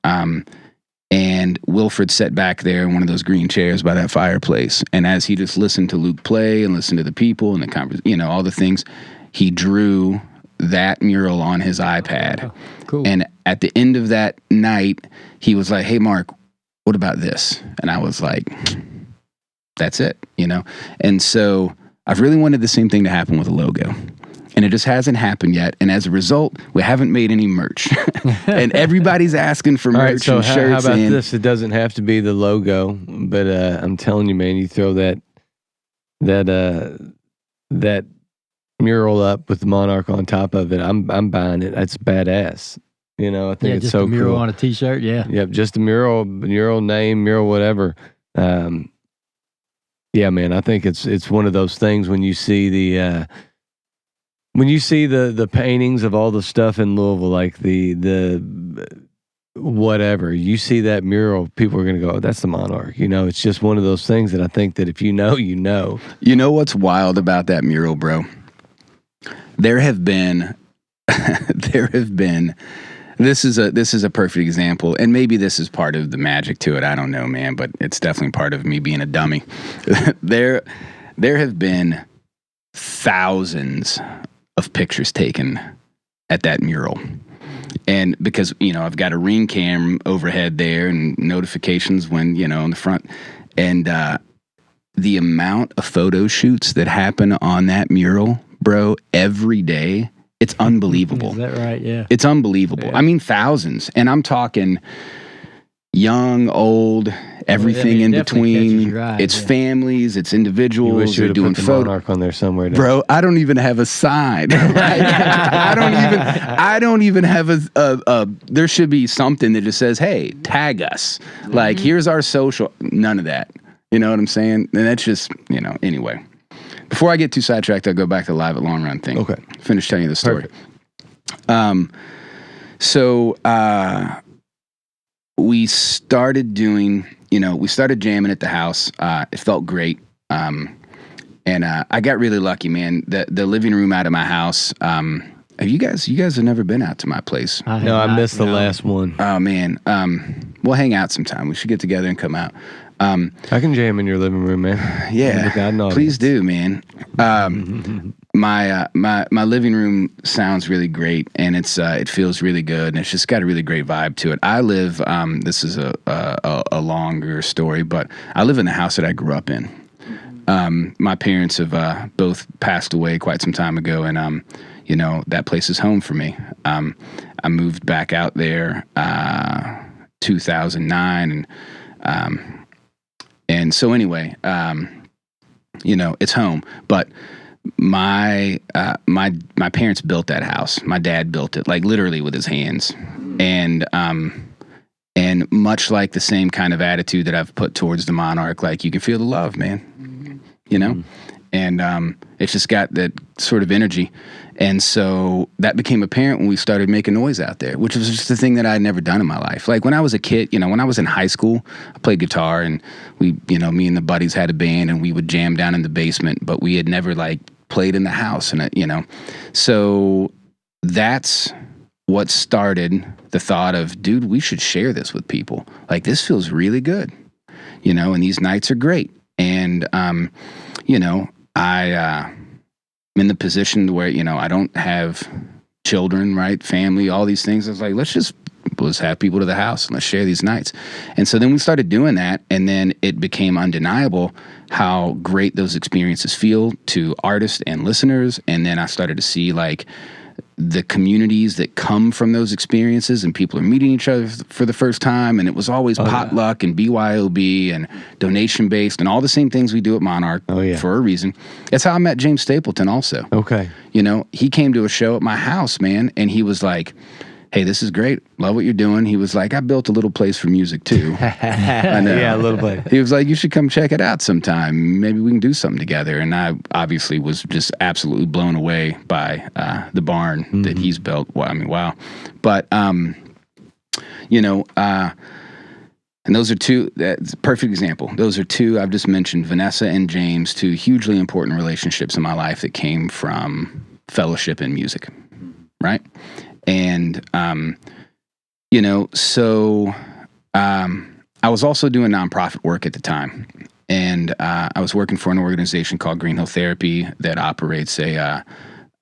And Wilfred sat back there in one of those green chairs by that fireplace. And as he just listened to Luke play and listened to the people and the conversation, all the things, he drew that mural on his iPad. Oh, cool. And at the end of that night, he was like, hey, Mark, what about this? And I was like, that's it, And so I've really wanted the same thing to happen with a logo. And it just hasn't happened yet. And as a result, we haven't made any merch. And every's asking for merch and shirts. How about this? It doesn't have to be the logo, but I'm telling you, man, you throw that mural up with the Monarch on top of it. I'm buying it. That's badass. I think it's just so a mural cool. on a t-shirt. Yeah. Yep. Just a mural name, mural whatever. Yeah, man. I think it's one of those things when you see the paintings of all the stuff in Louisville, like the whatever, you see that mural, people are going to go, oh, that's the Monarch. It's just one of those things that I think that if you know, you know. You know what's wild about that mural, bro? There have been, this is a perfect example, and maybe this is part of the magic to it. I don't know, man, but it's definitely part of me being a dummy. There have been thousands of pictures taken at that mural. And because, I've got a Ring cam overhead there and notifications when, on the front. And the amount of photo shoots that happen on that mural, bro, every day, it's unbelievable. Is that right? Yeah. It's unbelievable. Yeah. I mean, thousands. And I'm talking young, old, everything in between. It's families, it's individuals. You wish you would doing put the Monarch on there somewhere. Bro, I don't even have a sign. Right? I don't even have a there should be something that just says, hey, tag us. Like, here's our social. None of that. You know what I'm saying? And that's just, anyway. Before I get too sidetracked, I'll go back to the Live at Long Run thing. Okay. Finish telling you the story. Perfect. So we started doing, we started jamming at the house. It felt great. And I got really lucky, man. The living room out of my house, you guys have never been out to my place. I missed the last one. Oh man. We'll hang out sometime. We should get together and come out. I can jam in your living room, man. Yeah, Without an audience. please do, man. My living room sounds really great, and it feels really good, and it's just got a really great vibe to it. I live. This is a longer story, but I live in the house that I grew up in. My parents have both passed away quite some time ago, and that place is home for me. I moved back out there 2009, and so anyway, it's home. But my parents built that house. My dad built it, like literally with his hands, and much like the same kind of attitude that I've put towards the Monarch, like you can feel the love, man. And it's just got that sort of energy. And so that became apparent when we started making noise out there, which was just a thing that I had never done in my life. Like when I was a kid, when I was in high school, I played guitar, and we, me and the buddies had a band, and we would jam down in the basement, but we had never like played in the house. And, so that's what started the thought of, dude, we should share this with people. Like this feels really good, and these nights are great. And, I'm in the position where, I don't have children, right? Family, all these things. I was like, let's have people to the house and let's share these nights. And so then we started doing that. And then it became undeniable how great those experiences feel to artists and listeners. And then I started to see like the communities that come from those experiences, and people are meeting each other for the first time. And it was always potluck and BYOB and donation based and all the same things we do at Monarch for a reason. That's how I met James Stapleton also. Okay. He came to a show at my house, man, and he was like, hey, this is great. Love what you're doing. He was like, I built a little place for music too. I know. Yeah, a little place. He was like, you should come check it out sometime. Maybe we can do something together. And I obviously was just absolutely blown away by the barn that he's built. Well, I mean, wow. But, and those are two, that's a perfect example. Those are two, I've just mentioned, Vanessa and James, two hugely important relationships in my life that came from fellowship in music, right? And, so I was also doing nonprofit work at the time. And I was working for an organization called Green Hill Therapy that operates a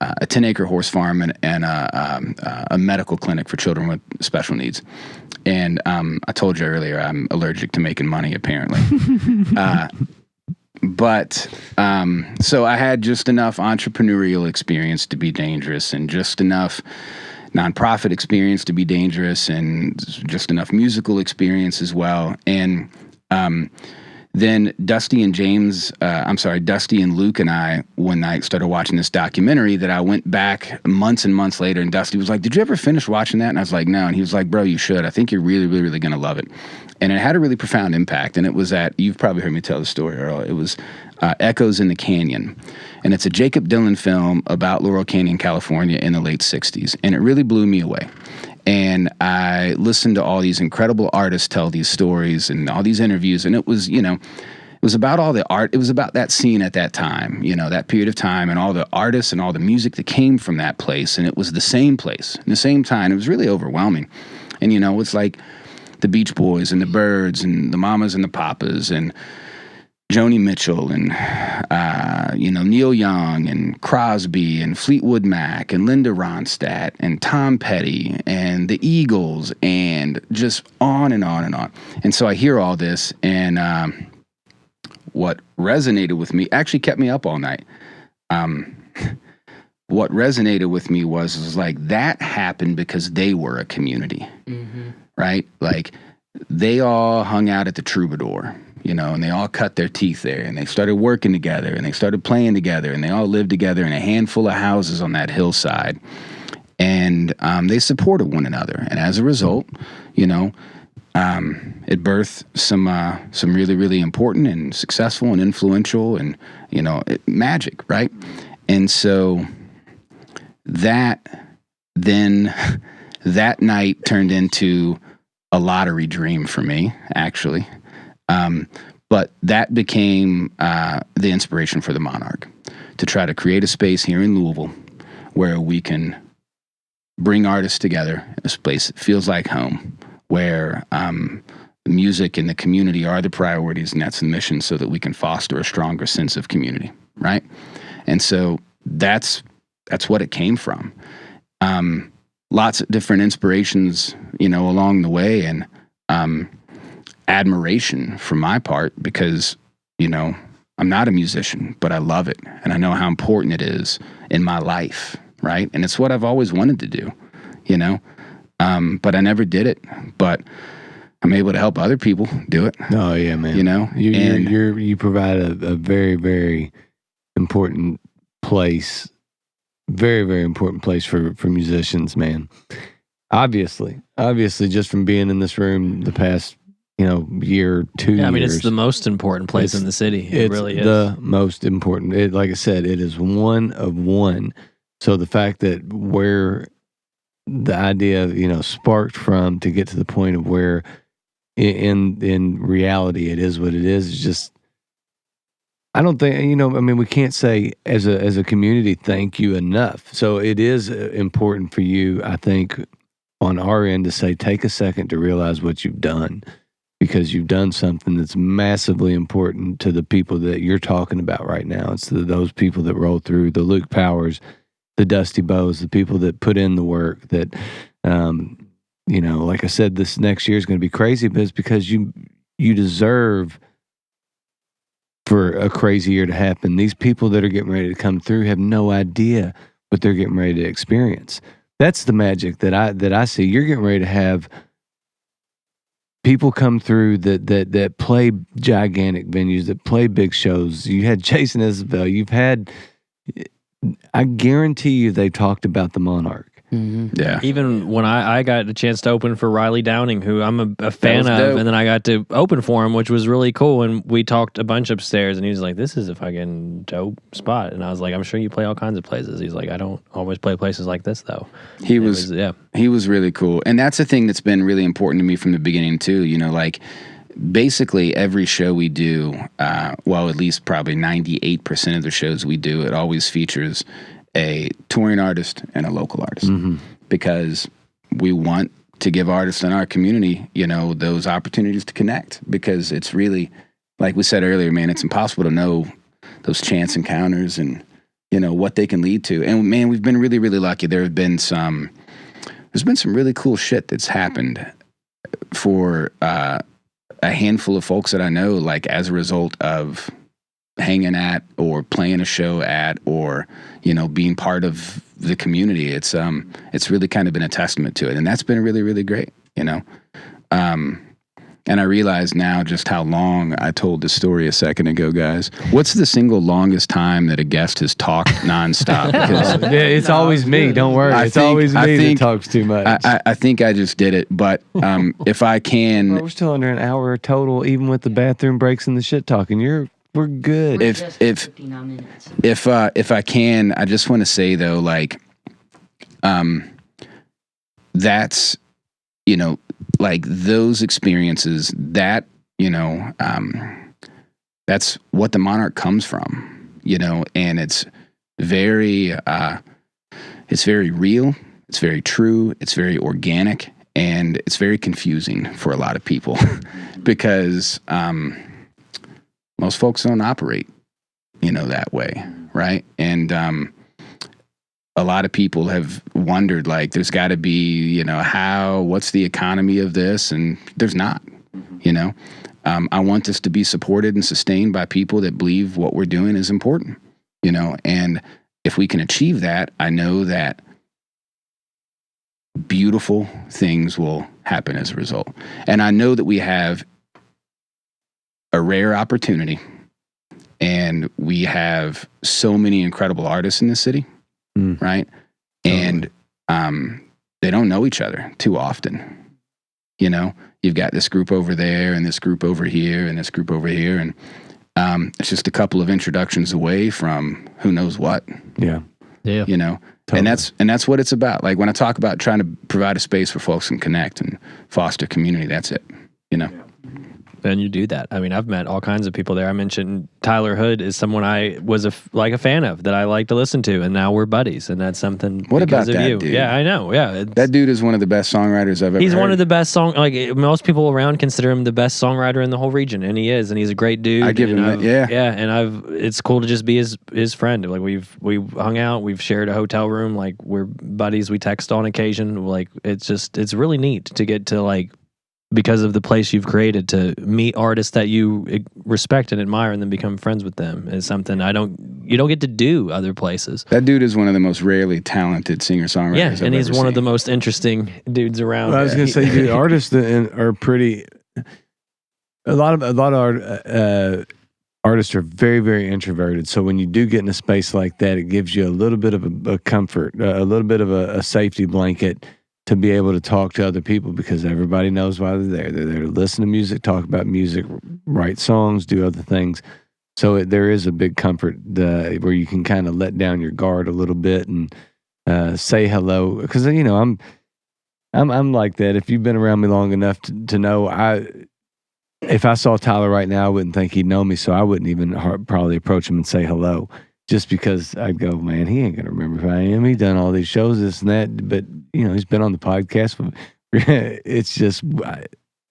10-acre horse farm and a medical clinic for children with special needs. And I told you earlier, I'm allergic to making money, apparently. But so I had just enough entrepreneurial experience to be dangerous, and just enough nonprofit experience to be dangerous, and just enough musical experience as well. And then Dusty and Luke and I one night started watching this documentary that I went back months and months later, and Dusty was like, did you ever finish watching that? And I was like, no. And he was like, bro, you should. I think you're really, really, really going to love it. And it had a really profound impact. And it was you've probably heard me tell the story, Earl. It was Echoes in the Canyon. And it's a Jacob Dylan film about Laurel Canyon, California in the late 60s. And it really blew me away. And I listened to all these incredible artists tell these stories and all these interviews. And it was, it was about all the art. It was about that scene at that time, that period of time, and all the artists and all the music that came from that place. And it was the same place, in the same time. It was really overwhelming. And, it's like the Beach Boys and the Byrds and the Mamas and the Papas and Joni Mitchell and, Neil Young and Crosby and Fleetwood Mac and Linda Ronstadt and Tom Petty and the Eagles and just on and on and on. And so I hear all this, and what resonated with me actually kept me up all night. What resonated with me was like that happened because they were a community, right? Like they all hung out at the Troubadour, and they all cut their teeth there, and they started working together, and they started playing together, and they all lived together in a handful of houses on that hillside. And they supported one another. And as a result, it birthed some really, really important and successful and influential and, magic, right? And so that night turned into a lottery dream for me, actually. But that became the inspiration for the Monarch, to try to create a space here in Louisville where we can bring artists together in a space that feels like home, where music and the community are the priorities, and that's the mission, so that we can foster a stronger sense of community, right? And so that's what it came from. Lots of different inspirations, along the way, and admiration from my part, because I'm not a musician, but I love it, and I know how important it is in my life, right? And it's what I've always wanted to do, but I never did it. But I'm able to help other people do it. Oh yeah, man. You provide a very, very important place, very, very important place for musicians, man. Obviously, just from being in this room the past year, 2 years. Yeah, I mean, it's the most important place in the city. It really is. The most important. Like I said, it is one of one. So the fact that where the idea, sparked from to get to the point of where in reality it is what it is just, I don't think, we can't say as a community thank you enough. So it is important for you, I think, on our end to say, take a second to realize what you've done, because you've done something that's massively important to the people that you're talking about right now. It's those people that roll through, the Luke Powers, the Dusty Bows, the people that put in the work, that, like I said, this next year is going to be crazy, but it's because you deserve for a crazy year to happen. These people that are getting ready to come through have no idea what they're getting ready to experience. That's the magic that I see. You're getting ready to have people come through that play gigantic venues, that play big shows. You had Jason Isabel. You've had, I guarantee you, they've talked about the Monarch. Mm-hmm. Yeah. Even when I got a chance to open for Riley Downing, who I'm a fan of, dope. and then I got to open for him, which was really cool. And we talked a bunch upstairs, and he was like, "This is a fucking dope spot." And I was like, "I'm sure you play all kinds of places." He's like, "I don't always play places like this, though." He was really cool, and that's the thing that's been really important to me from the beginning too. Basically every show we do, at least probably 98% of the shows we do, it always features a touring artist and a local artist, because we want to give artists in our community, those opportunities to connect, because it's really, like we said earlier, man, it's impossible to know those chance encounters and, what they can lead to. And man, we've been really, really lucky. There's been some really cool shit that's happened for, a handful of folks that I know, like as a result of hanging at or playing a show at, or being part of the community. It's really kind of been a testament to it, and that's been really, really great. And I realize now just how long I told this story a second ago, guys. What's the single longest time that a guest has talked nonstop? Because it's always me. Don't worry. It's always me that talks too much. I think I just did it, but if I can, we're still under an hour total, even with the bathroom breaks and the shit talking. We're good. If I can, I just want to say though, like, that's, like those experiences that, that's what the Monarch comes from, and it's very real. It's very true. It's very organic, and it's very confusing for a lot of people because, most folks don't operate, that way, right? And a lot of people have wondered, like, there's got to be, what's the economy of this? And there's not, I want this to be supported and sustained by people that believe what we're doing is important, and if we can achieve that, I know that beautiful things will happen as a result. And I know that we have a rare opportunity, and we have so many incredible artists in this city, right? And they don't know each other too often. You've got this group over there, and this group over here, and this group over here, and it's just a couple of introductions away from who knows what. Yeah. Totally. And that's what it's about. Like when I talk about trying to provide a space where folks can connect and foster community, that's it. and you do that. I mean, I've met all kinds of people there. I mentioned Tyler Hood is someone I was a fan of that I like to listen to, and now we're buddies, and that's something What because about of that you. dude? Yeah, I know. Yeah, That dude is one of the best songwriters I've ever he's heard. one of the best most people around consider him the best songwriter in the whole region, and he is, and he's a great dude. I give him that, yeah. And it's cool to just be his friend. Like we've hung out, we've shared a hotel room, like we're buddies. We text on occasion. Like it's really neat to get to like, because of the place you've created, to meet artists that you respect and admire and then become friends with them is something you don't get to do other places. That dude is one of the most rarely talented singer-songwriters Yeah, I've and he's ever one of seen. the most interesting dudes around. Well, I was going to say, dude, artists that are pretty. A lot of artists are very, very introverted. So when you do get in a space like that, it gives you a little bit of a comfort, a little bit of a safety blanket to be able to talk to other people, because everybody knows why they're there. They're there to listen to music, talk about music, write songs, do other things. So there is a big comfort where you can kind of let down your guard a little bit and say hello. Because I'm like that. If you've been around me long enough to know, if I saw Tyler right now, I wouldn't think he'd know me, so I wouldn't even probably approach him and say hello. Just because I'd go, man, he ain't going to remember who I am. He's done all these shows, this and that. But, he's been on the podcast. It's just,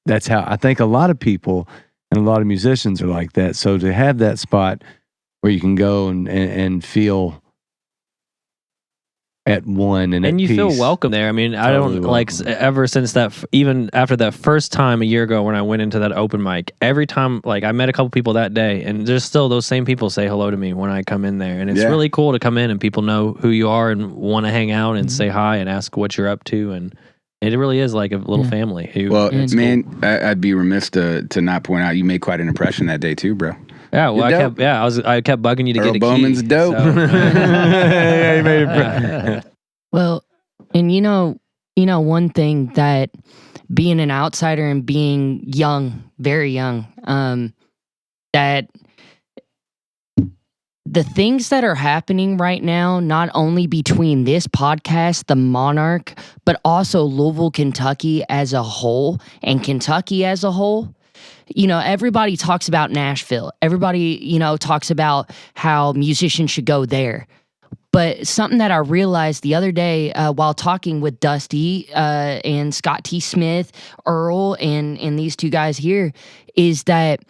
that's how I think a lot of people and a lot of musicians are like that. So to have that spot where you can go and feel at one and you at feel peace. welcome there. I mean, I Totally don't like welcome. ever since that, even after that first time a year ago when I went into that open mic, every time, like I met a couple people that day, and there's still those same people say hello to me when I come in there, and it's Yeah. really cool to come in and people know who you are and want to hang out and say hi and ask what you're up to, and it really is like a little family. Well, It's man, cool. I'd be remiss to not point out you made quite an impression that day too, bro. Yeah, well, You're I dope. kept bugging you to Earl get a Bowman's key. dope. Yeah, he made it. Well, and one thing that being an outsider and being young, very young, that the things that are happening right now, not only between this podcast, the Monarch, but also Louisville, Kentucky as a whole, and Kentucky as a whole. Everybody talks about Nashville. Everybody, talks about how musicians should go there. But something that I realized the other day while talking with Dusty and Scott T. Smith, Earl, and these two guys here, is that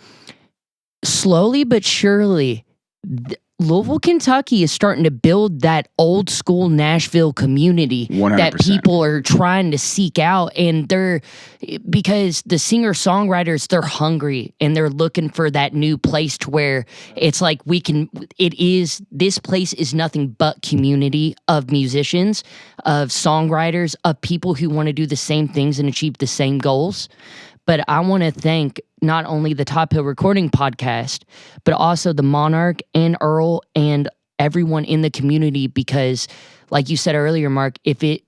slowly but surely, Louisville, Kentucky is starting to build that old school Nashville community 100%. that people are trying to seek out. And because the singer-songwriters, they're hungry and they're looking for that new place to where it's like this place is nothing but community of musicians, of songwriters, of people who want to do the same things and achieve the same goals. But I want to thank not only the Top Hill Recording Podcast, but also the Monarch and Earl and everyone in the community, because like you said earlier, Mark, if it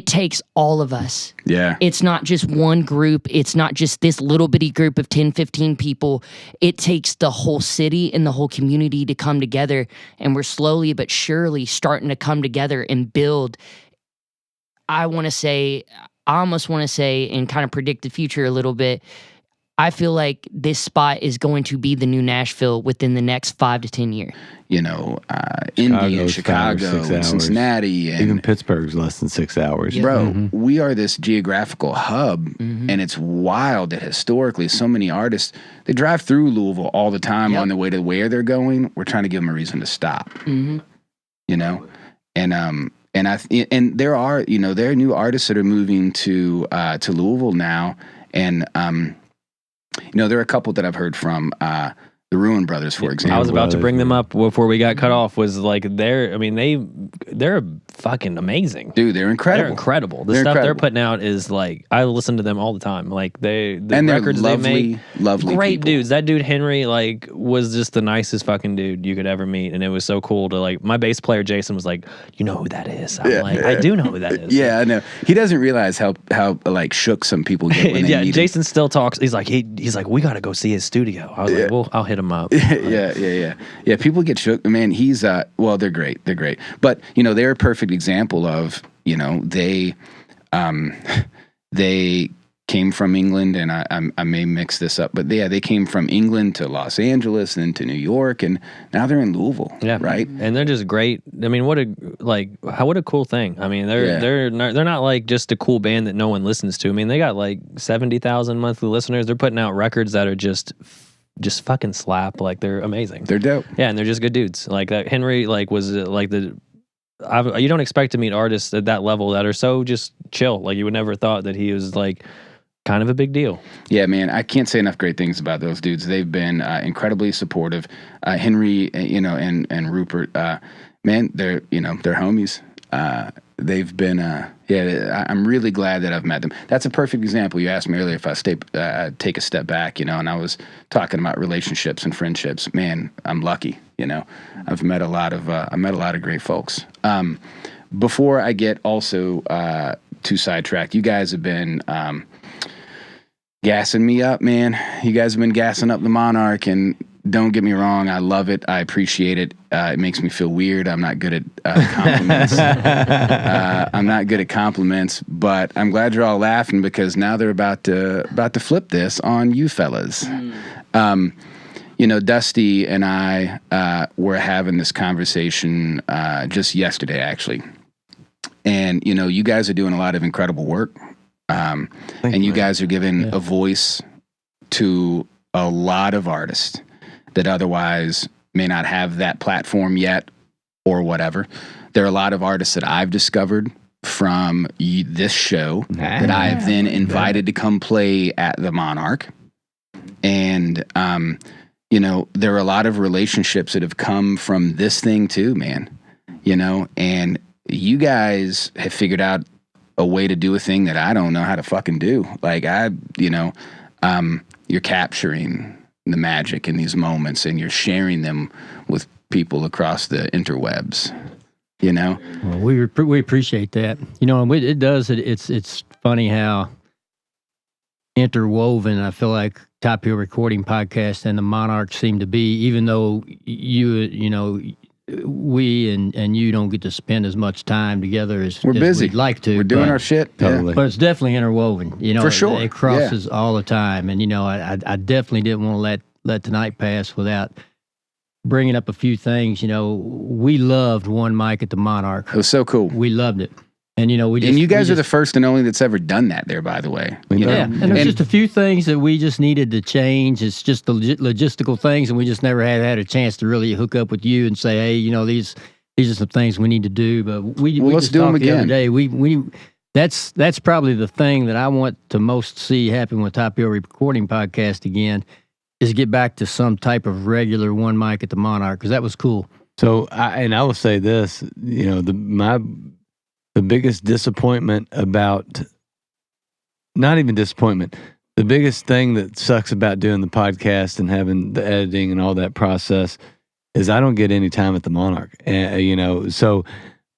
takes all of us. Yeah. It's not just one group. It's not just this little bitty group of 10, 15 people. It takes the whole city and the whole community to come together. And we're slowly but surely starting to come together and build. I almost want to say and kind of predict the future a little bit. I feel like this spot is going to be the new Nashville within the next 5 to 10 years. Indy and Chicago's 5 or 6 Chicago and hours. Cincinnati. And, Even Pittsburgh's less than 6 hours. bro, we are this geographical hub, Mm-hmm. and it's wild that historically so many artists, they drive through Louisville all the time on the way to where they're going. We're trying to give them a reason to stop, Mm-hmm. And there are new artists that are moving to Louisville now, and there are a couple that I've heard from the Ruin Brothers, for example. I was about to bring them up before we got cut off. Was like they're fucking amazing. Dude, they're incredible. They're incredible. The They're stuff they're incredible. putting out is like, I listen to them all the time. Like the And they're records lovely, they make, lovely great people. dudes. That dude Henry was just the nicest fucking dude you could ever meet, and it was so cool to my bass player Jason was like, you know who that is? I'm I do know who that is. Yeah, I know. He doesn't realize how shook some people get when they yeah, meet Jason still talks. He's like, we got to go see his studio. I was like, well, I'll hit him up. Yeah, people get shook. Man, he's they're great. They're great. But, they're a perfect example of, they came from England, and I may mix this up, but yeah, they came from England to Los Angeles and then to New York, and now they're in Louisville. Yeah. Right. And they're just great. I mean, what a cool thing. I mean, they're not like just a cool band that no one listens to. I mean, they got like 70,000 monthly listeners. They're putting out records that are just fucking slap. Like, they're amazing. They're dope. Yeah, and they're just good dudes. Like that Henry, like, was like you don't expect to meet artists at that level that are so just chill. Like, you would never thought that he was like kind of a big deal. Yeah, man, I can't say enough great things about those dudes. They've been incredibly supportive. Henry, and Rupert, man, they're homies. They've been, I'm really glad that I've met them. That's a perfect example. You asked me earlier if I take a step back, and I was talking about relationships and friendships. Man, I'm lucky. I've met a lot of great folks. Before I get also too sidetracked, you guys have been gassing me up, man. You guys have been gassing up the Monarch, and don't get me wrong, I love it. I appreciate it. It makes me feel weird. I'm not good at compliments. I'm not good at compliments, but I'm glad you're all laughing because now they're about to flip this on you fellas. Dusty and I were having this conversation just yesterday, actually. And, you guys are doing a lot of incredible work. And you guys are giving a voice to a lot of artists that otherwise may not have that platform yet or whatever. There are a lot of artists that I've discovered from this show that I have then invited to come play at the Monarch. And, there are a lot of relationships that have come from this thing too, man. And you guys have figured out a way to do a thing that I don't know how to fucking do. Like you're capturing the magic in these moments and you're sharing them with people across the interwebs, Well, we appreciate that. It's funny how interwoven I feel like Top Hill Recording Podcast and the Monarch seem to be, even though we and you don't get to spend as much time together as busy. We'd like to. We're doing our shit. Totally. But it's definitely interwoven. For sure. It crosses all the time. And, I definitely didn't want to let tonight pass without bringing up a few things. We loved One Mic at the Monarch. It was so cool. We loved it. And, and you guys are the first and only that's ever done that there, by the way. And there's just a few things that we just needed to change. It's just the logistical things, and we just never had a chance to really hook up with you and say, hey, these are some things we need to do. But we let's just do them talked the again. other day. That's probably the thing that I want to most see happen with Top Hill Recording Podcast again, is get back to some type of regular One Mic at the Monarch, because that was cool. So, I will say this, the biggest disappointment about, not even disappointment, the biggest thing that sucks about doing the podcast and having the editing and all that process is I don't get any time at the Monarch. So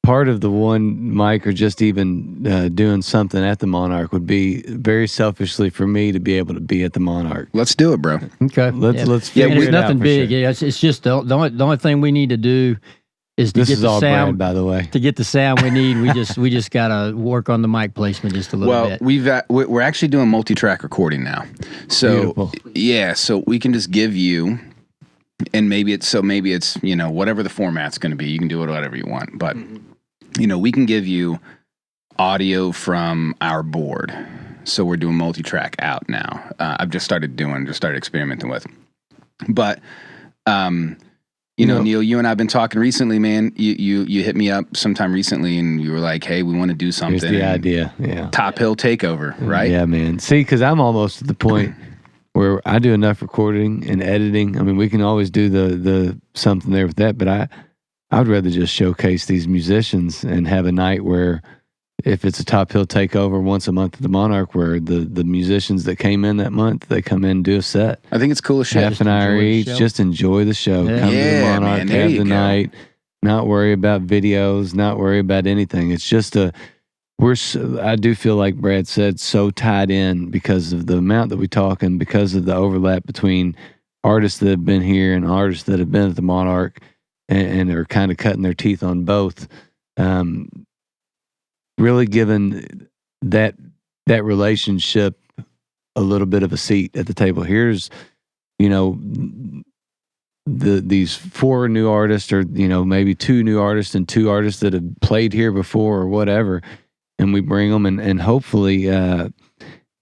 part of the One Mic or just even doing something at the Monarch would be very selfishly for me to be able to be at the Monarch. Let's do it, bro. Okay. Let's Yeah, figure it's it nothing out for big. sure. Yeah, it's just the only thing we need to do is to This get is the all sound. Brad, by the way. To get the sound we need, we just gotta work on the mic placement just a little bit. We're actually doing multi-track recording now. So Beautiful. so we can just give you, and maybe it's whatever the format's going to be. You can do it whatever you want, but we can give you audio from our board. So we're doing multi-track out now. I've just started experimenting with, but Neil, you and I've been talking recently, man. You hit me up sometime recently, and you were like, "Hey, we want to do something." Here's the idea. Yeah. Top Hill takeover, right? Yeah, man. See, because I'm almost at the point where I do enough recording and editing. I mean, we can always do the something there with that, but I would rather just showcase these musicians and have a night where, if it's a Top Hill takeover once a month at the Monarch, where the musicians that came in that month, they come in and do a set. I think it's cool as shit. Half an hour each. Just enjoy the show. Yeah. Come to the Monarch, man, there have you the go. night. Not worry about videos. Not worry about anything. It's just I do feel like Brad said, so tied in because of the amount that we talk and because of the overlap between artists that have been here and artists that have been at the Monarch and are kind of cutting their teeth on both. Really given that relationship a little bit of a seat at the table. Here's, you know, these 4 new artists, or, you know, maybe 2 new artists and 2 artists that have played here before or whatever, and we bring them and hopefully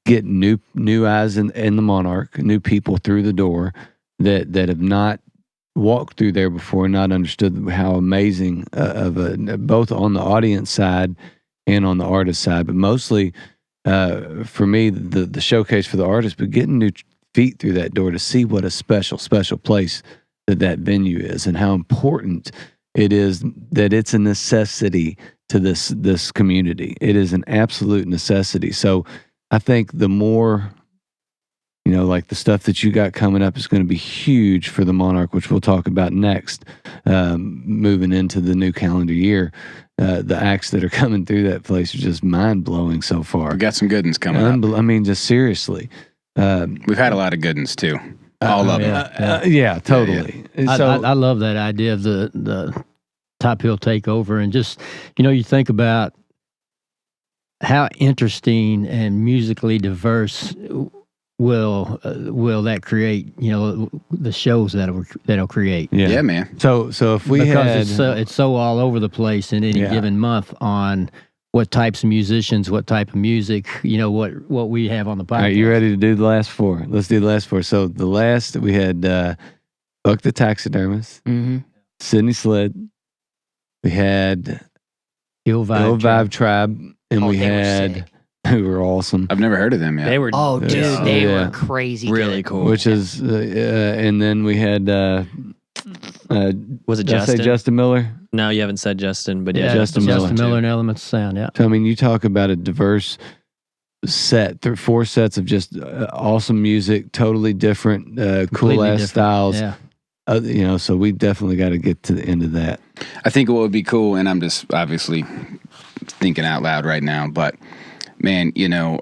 get new eyes in the Monarch, new people through the door that have not walked through there before, not understood how amazing both on the audience side and on the artist side, but mostly for me the showcase for the artist, but getting new feet through that door to see what a special place that venue is, and how important it is that it's a necessity to this community. It is an absolute necessity. So I think the more, you know, like the stuff that you got coming up is going to be huge for the Monarch, which we'll talk about next, moving into the new calendar year. The acts that are coming through that place are just mind-blowing so far. We got some good ones coming up. I mean, just seriously. We've had a lot of good ones too. All of them. Yeah, totally. So, I love that idea of the Top Hill takeover, and just, you know, you think about how interesting and musically diverse will that create, you know, the shows that'll create. Yeah, man. So if we because it's so all over the place in any given month on what types of musicians, what type of music, you know, what we have on the podcast. All right, you ready to do the last 4? Let's do the last 4. So the last, we had Buck the Taxidermist, Sydney Sled, we had Hill Vibe Tribe, and we had, who were awesome. I've never heard of them yet. They were they were crazy really good. cool. Which is, and then we had, was it did I say Justin? Justin Miller? No, you haven't said Justin, but yeah, Justin Miller and Elements of Sound. Yeah. So I mean, you talk about a diverse set, 4 sets of just awesome music, totally different, cool ass styles. Yeah. You know, so we definitely got to get to the end of that. I think what would be cool, and I'm just obviously thinking out loud right now, but man, you know,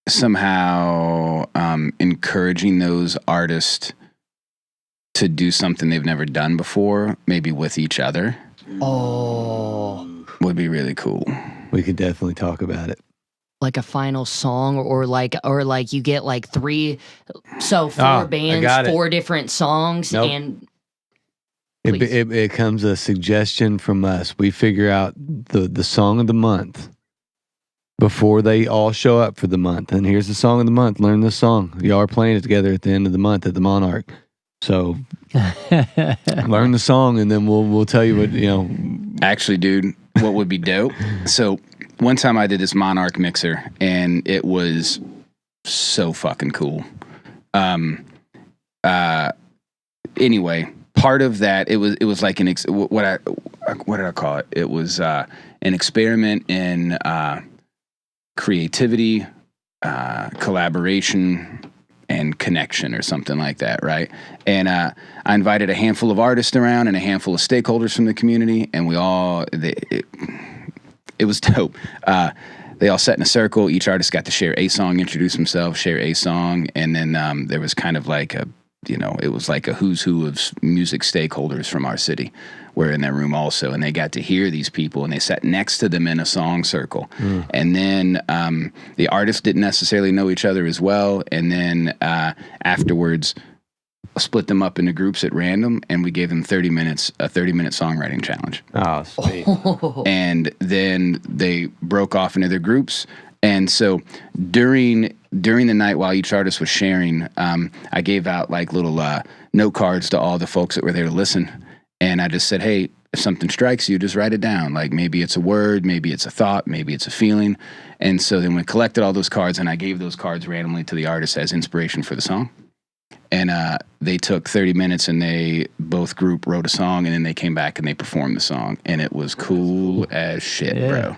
somehow encouraging those artists to do something they've never done before, maybe with each other, would be really cool. We could definitely talk about it. Like a final song, or like you get like 4 bands, 4 different songs, and it becomes a suggestion from us. We figure out the song of the month before they all show up for the month, and here's the song of the month. Learn this song. Y'all are playing it together at the end of the month at the Monarch. So learn the song, and then we'll tell you what, you know. Actually, dude, what would be dope? So one time I did this Monarch mixer, and it was so fucking cool. Anyway, part of that, it was like what did I call it? It was an experiment in creativity, collaboration, and connection, or something like that, right? And I invited a handful of artists around and a handful of stakeholders from the community, and it was dope. They all sat in a circle. Each artist got to share a song, introduce themselves, share a song, and then there was kind of like it was like a who's who of music stakeholders from our city were in that room also, and they got to hear these people, and they sat next to them in a song circle. And then the artists didn't necessarily know each other as well, and then afterwards split them up into groups at random, and we gave them a 30-minute songwriting challenge. Oh, sweet. And then they broke off into their groups. And so during the night while each artist was sharing, I gave out like little note cards to all the folks that were there to listen. And I just said, hey, if something strikes you, just write it down. Like maybe it's a word, maybe it's a thought, maybe it's a feeling. And so then we collected all those cards, and I gave those cards randomly to the artists as inspiration for the song. And they took 30 minutes, and they both group wrote a song, and then they came back and they performed the song, and it was cool as shit, bro.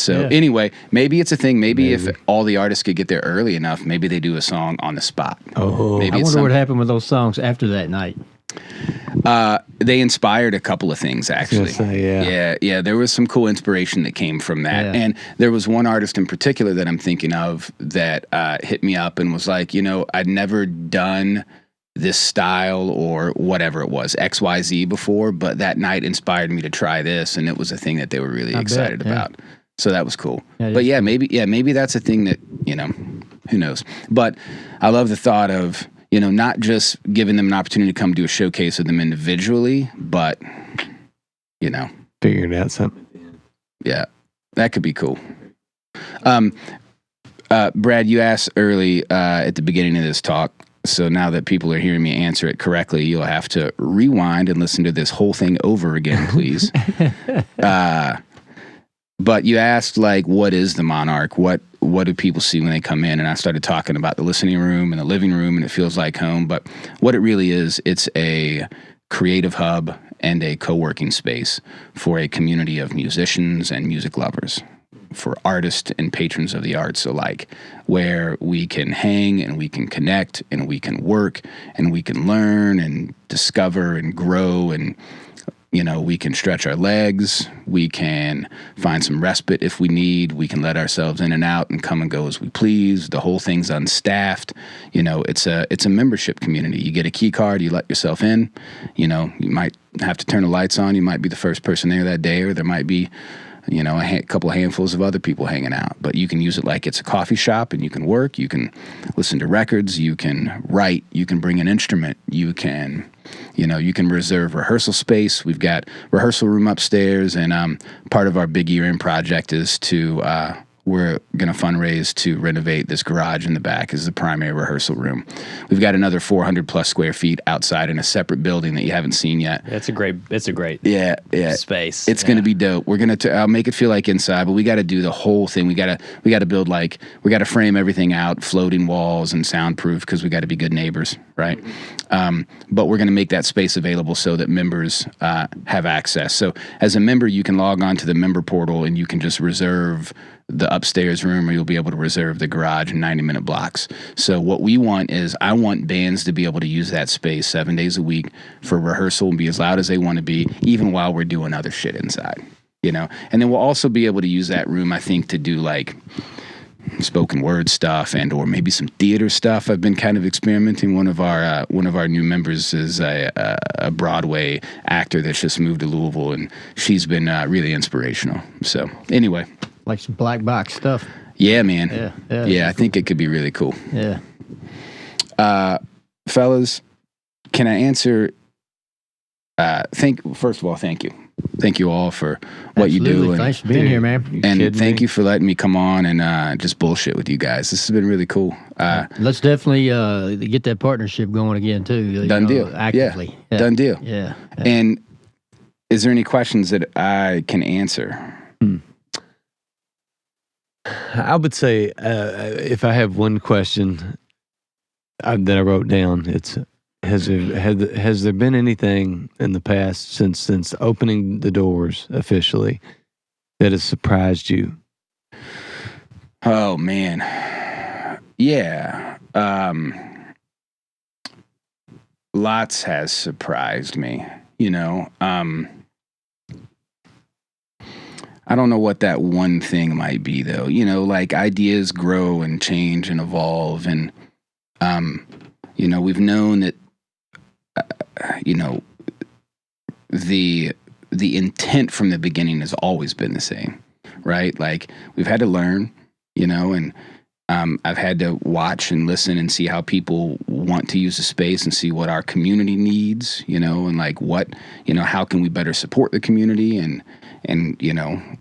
Anyway, maybe it's a thing. Maybe if all the artists could get there early enough, maybe they do a song on the spot. Maybe I wonder what happened with those songs after that night. They inspired a couple of things, actually. Yeah. There was some cool inspiration that came from that. And there was one artist in particular that I'm thinking of that hit me up and was like, I'd never done this style or whatever it was, XYZ before, but that night inspired me to try this, and it was a thing that they were really excited about. So that was cool. That But is maybe that's a thing that, who knows. But I love the thought of, not just giving them an opportunity to come do a showcase of them individually, but, Figuring out something. yeah, that could be cool. Brad, you asked early at the beginning of this talk, so now that people are hearing me answer it correctly, you'll have to rewind and listen to this whole thing over again, please. But you asked, what is the Monarch? What do people see when they come in? And I started talking about the listening room and the living room, and it feels like home. But what it really is, it's a creative hub and a co-working space for a community of musicians and music lovers, for artists and patrons of the arts alike, where we can hang and we can connect and we can work and we can learn and discover and grow, and we can stretch our legs, we can find some respite if we need, we can let ourselves in and out and come and go as we please. The whole thing's unstaffed. It's a membership community. You get a key card, you let yourself in. You might have to turn the lights on, you might be the first person there that day, or there might be a couple of handfuls of other people hanging out, but you can use it like it's a coffee shop, and you can work, you can listen to records, you can write, you can bring an instrument, you can reserve rehearsal space. We've got rehearsal room upstairs, and part of our big year-end project is we're going to fundraise to renovate this garage in the back as the primary rehearsal room. We've got another 400 plus square feet outside in a separate building that you haven't seen yet. It's a great space. It's going to be dope. We're going to I'll make it feel like inside, but we got to do the whole thing. We got to build we got to frame everything out, floating walls and soundproof, because we got to be good neighbors, right? But we're going to make that space available so that members have access. So as a member, you can log on to the member portal and you can just reserve the upstairs room, or you'll be able to reserve the garage in 90-minute blocks. So what we want is, I want bands to be able to use that space 7 days a week for rehearsal and be as loud as they want to be, even while we're doing other shit inside, And then we'll also be able to use that room, I think, to do spoken word stuff and or maybe some theater stuff. I've been kind of experimenting. One of our new members is a Broadway actor that's just moved to Louisville, and she's been really inspirational. So anyway. like some black box stuff. Yeah, man. Yeah, I think it could be really cool. Yeah. Fellas, can I answer? First of all, thank you. Thank you all for what you do. And, thanks for being here, man. And thank you for letting me come on and just bullshit with you guys. This has been really cool. Let's definitely get that partnership going again, too. Done deal. Actively. Yeah. Done deal. Yeah. And is there any questions that I can answer? I would say, if I have one question that I wrote down, it's has there been anything in the past since opening the doors officially that has surprised you? Oh man, yeah. Lots has surprised me. I don't know what that one thing might be, though. Ideas grow and change and evolve. And, we've known that, the intent from the beginning has always been the same, right? We've had to learn, and I've had to watch and listen and see how people want to use the space and see what our community needs, and what, how can we better support the community, and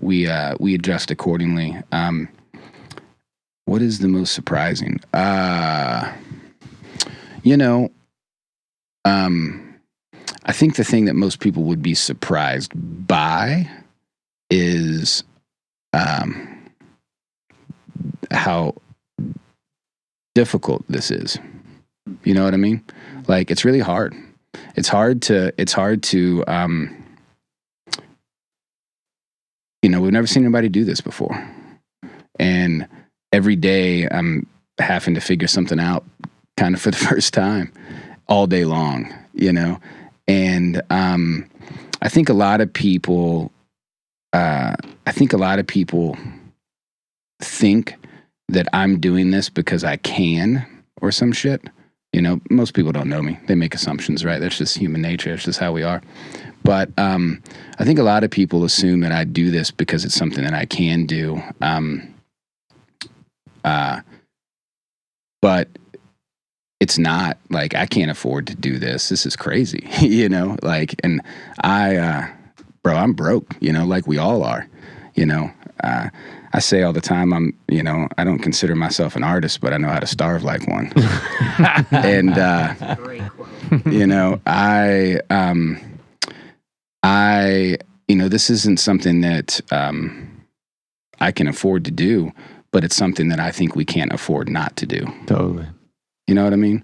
we adjust accordingly. What is the most surprising? I think the thing that most people would be surprised by is how difficult this is. You know what I mean? It's really hard. It's hard to we've never seen anybody do this before. And every day I'm having to figure something out kind of for the first time all day long, And I think a lot of people think that I'm doing this because I can or some shit. Most people don't know me. They make assumptions, right? That's just human nature. That's just how we are. But I think a lot of people assume that I do this because it's something that I can do. But it's not. Like, I can't afford to do this. This is crazy, you know? Like, and I'm broke, you know, like we all are, you know? I say all the time, I don't consider myself an artist, but I know how to starve like one. And, you know, this isn't something that I can afford to do, but it's something that I think we can't afford not to do. Totally. You know what I mean?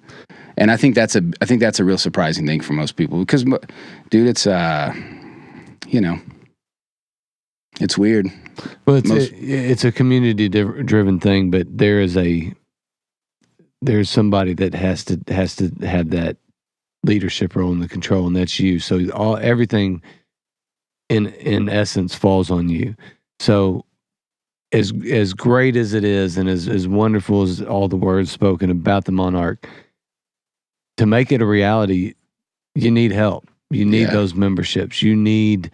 And I think that's a real surprising thing for most people because, dude, it's you know, it's weird. Well, it's a community driven thing, but there's somebody that has to have that leadership role and the control, and that's you. So everything in essence falls on you. So as great as it is, and as wonderful as all the words spoken about the Monarch, to make it a reality, you need help. You need those memberships. You need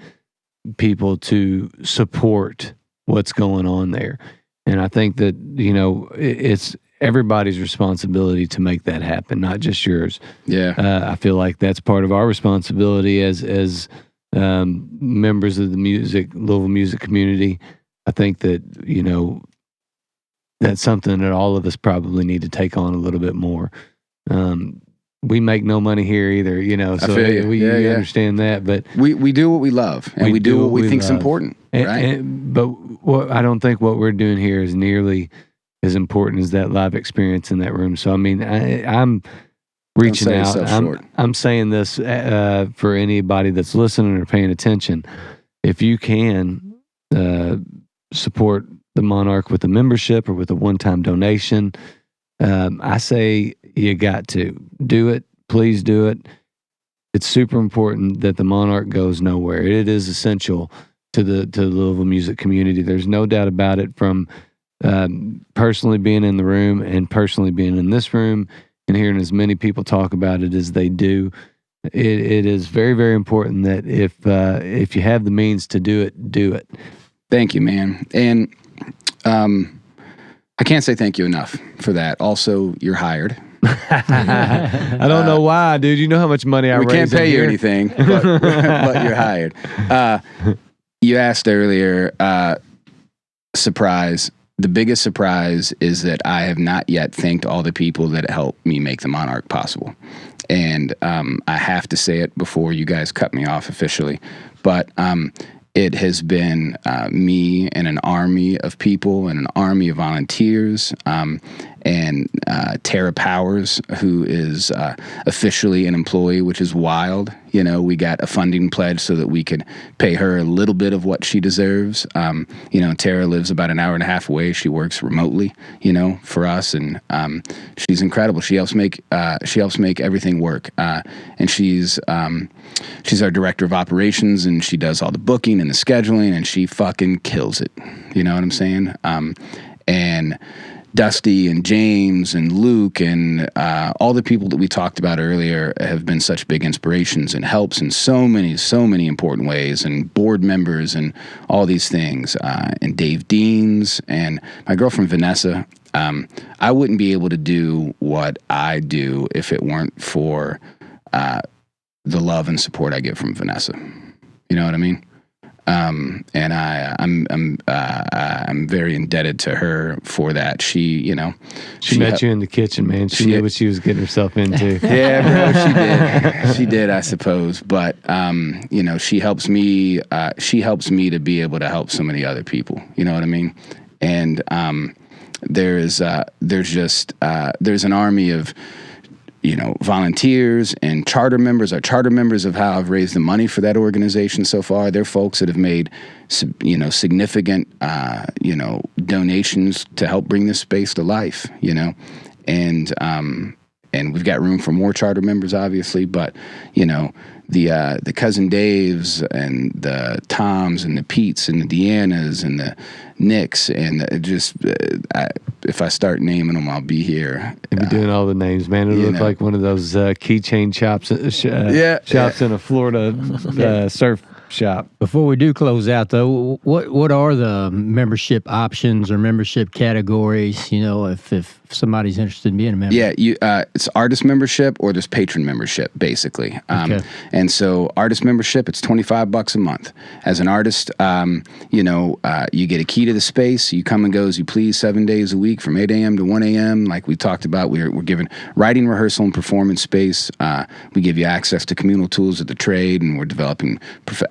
people to support what's going on there. And I think that, you know, it's everybody's responsibility to make that happen, not just yours. Yeah. I feel like that's part of our responsibility as members of the Louisville music community. I think that, you know, that's something that all of us probably need to take on a little bit more. We make no money here either, you know, so we understand that. But we do what we love, and we do what we think's important, right? But I don't think what we're doing here is nearly as important as that live experience in that room. So I mean, I'm reaching out. I'm saying this for anybody that's listening or paying attention. If you can support the Monarch with a membership or with a one-time donation, I say you got to do it. Please do it. It's super important that the Monarch goes nowhere. It is essential to the Louisville music community. There's no doubt about it. From personally being in the room and personally being in this room and hearing as many people talk about it as they do, it is very, very important that if you have the means to do it, do it. Thank you, man. And I can't say thank you enough for that. Also, you're hired. I don't know why, dude. You know how much money I raise. We can't pay you anything, but you're hired. You asked earlier, surprise. The biggest surprise is that I have not yet thanked all the people that helped me make the Monarch possible. And I have to say it before you guys cut me off officially. But it has been me and an army of people and an army of volunteers, and Tara Powers, who is officially an employee, which is wild. You know, we got a funding pledge so that we could pay her a little bit of what she deserves. You know, Tara lives about an hour and a half away. She works remotely, you know, for us, and she's incredible. She helps make everything work, and she's our director of operations, and she does all the booking and the scheduling, and she fucking kills it. You know what I'm saying? And Dusty and James and Luke and all the people that we talked about earlier have been such big inspirations and helps in so many important ways, and board members and all these things, and Dave Deans and my girlfriend Vanessa. I wouldn't be able to do what I do if it weren't for the love and support I get from Vanessa. You know what I mean? And I'm very indebted to her for that. She met you in the kitchen, man. She knew what she was getting herself into. Yeah, bro, she did. She did, I suppose. But you know, she helps me. She helps me to be able to help so many other people. You know what I mean? And there's an army of, you know, volunteers and charter members are charter members of how I've raised the money for that organization so far. They're folks that have made, you know, significant, you know, donations to help bring this space to life, you know, and we've got room for more charter members, obviously, but, you know, the cousin Daves and the Toms and the Petes and the Deannas and the Nicks and if I start naming them, I'll be here. You'll be doing all the names, man. It'll look like one of those keychain shops in a Florida surf shop. Before we do close out, though, what are the membership options or membership categories? You know, if somebody's interested in being a member. Yeah, it's artist membership or there's patron membership, basically. Okay. And so artist membership, it's $25 a month. As an artist, you get a key to the space. You come and go as you please 7 days a week from 8 a.m. to 1 a.m. Like we talked about, we're given writing, rehearsal, and performance space. We give you access to communal tools of the trade, and we're developing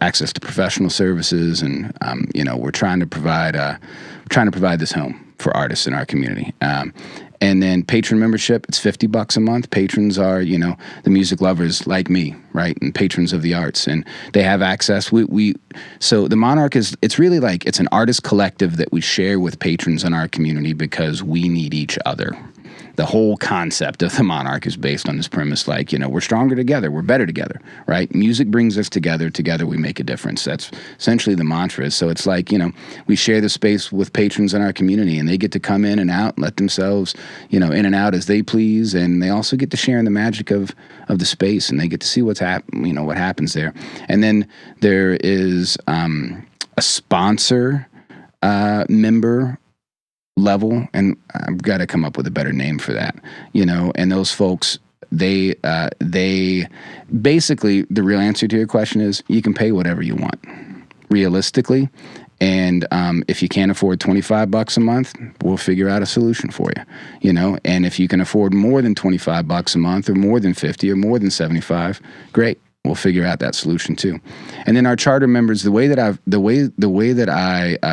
access to professional services. And, we're trying to provide this home for artists in our community. And then patron membership, it's $50 a month. Patrons are, the music lovers like me, right? And patrons of the arts. And they have access. So the Monarch it's really like, it's an artist collective that we share with patrons in our community because we need each other. The whole concept of the Monarch is based on this premise, like, we're stronger together, we're better together, right? Music brings us together we make a difference. That's essentially the mantra. So it's like, we share the space with patrons in our community, and they get to come in and out, let themselves, in and out as they please, and they also get to share in the magic of the space, and they get to see what happens there. And then there is a sponsor member level, and I've got to come up with a better name for that, and those folks, they basically, the real answer to your question is you can pay whatever you want realistically. And if you can't afford $25 a month, we'll figure out a solution for you, and if you can afford more than $25 a month or more than 50 or more than 75, great. We'll figure out that solution too. And then our charter members, the way that I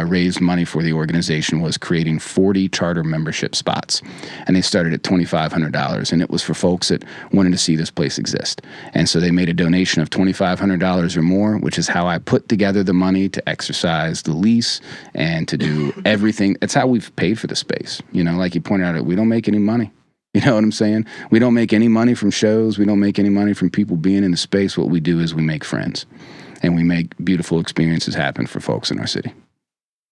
raised money for the organization was creating 40 charter membership spots, and they started at $2,500, and it was for folks that wanted to see this place exist. And so they made a donation of $2,500 or more, which is how I put together the money to exercise the lease and to do everything. It's how we've paid for the space. Like you pointed out, we don't make any money. You know what I'm saying? We don't make any money from shows. We don't make any money from people being in the space. What we do is we make friends, and we make beautiful experiences happen for folks in our city.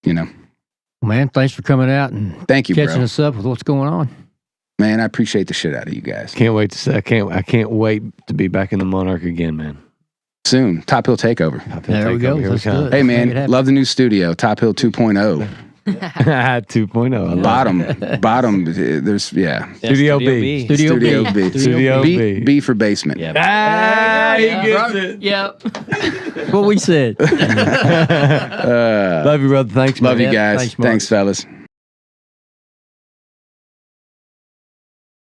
Man, thanks for coming out and thank you, catching bro. us up with what's going on. Man, I appreciate the shit out of you guys. Can't wait I can't wait to be back in the Monarch again, man. Soon, Top Hill Takeover. There we go. Here we Let's do come. it. Hey, Make it man, happen. love the new studio, Top Hill 2.0. 2.0. I love Bottom. There's Studio B. Studio B. Studio B. B for basement. Yeah. He gets it. Yep. What we said. Love you, brother. Thanks, man. Love you guys. Thanks, Mark. Thanks, fellas.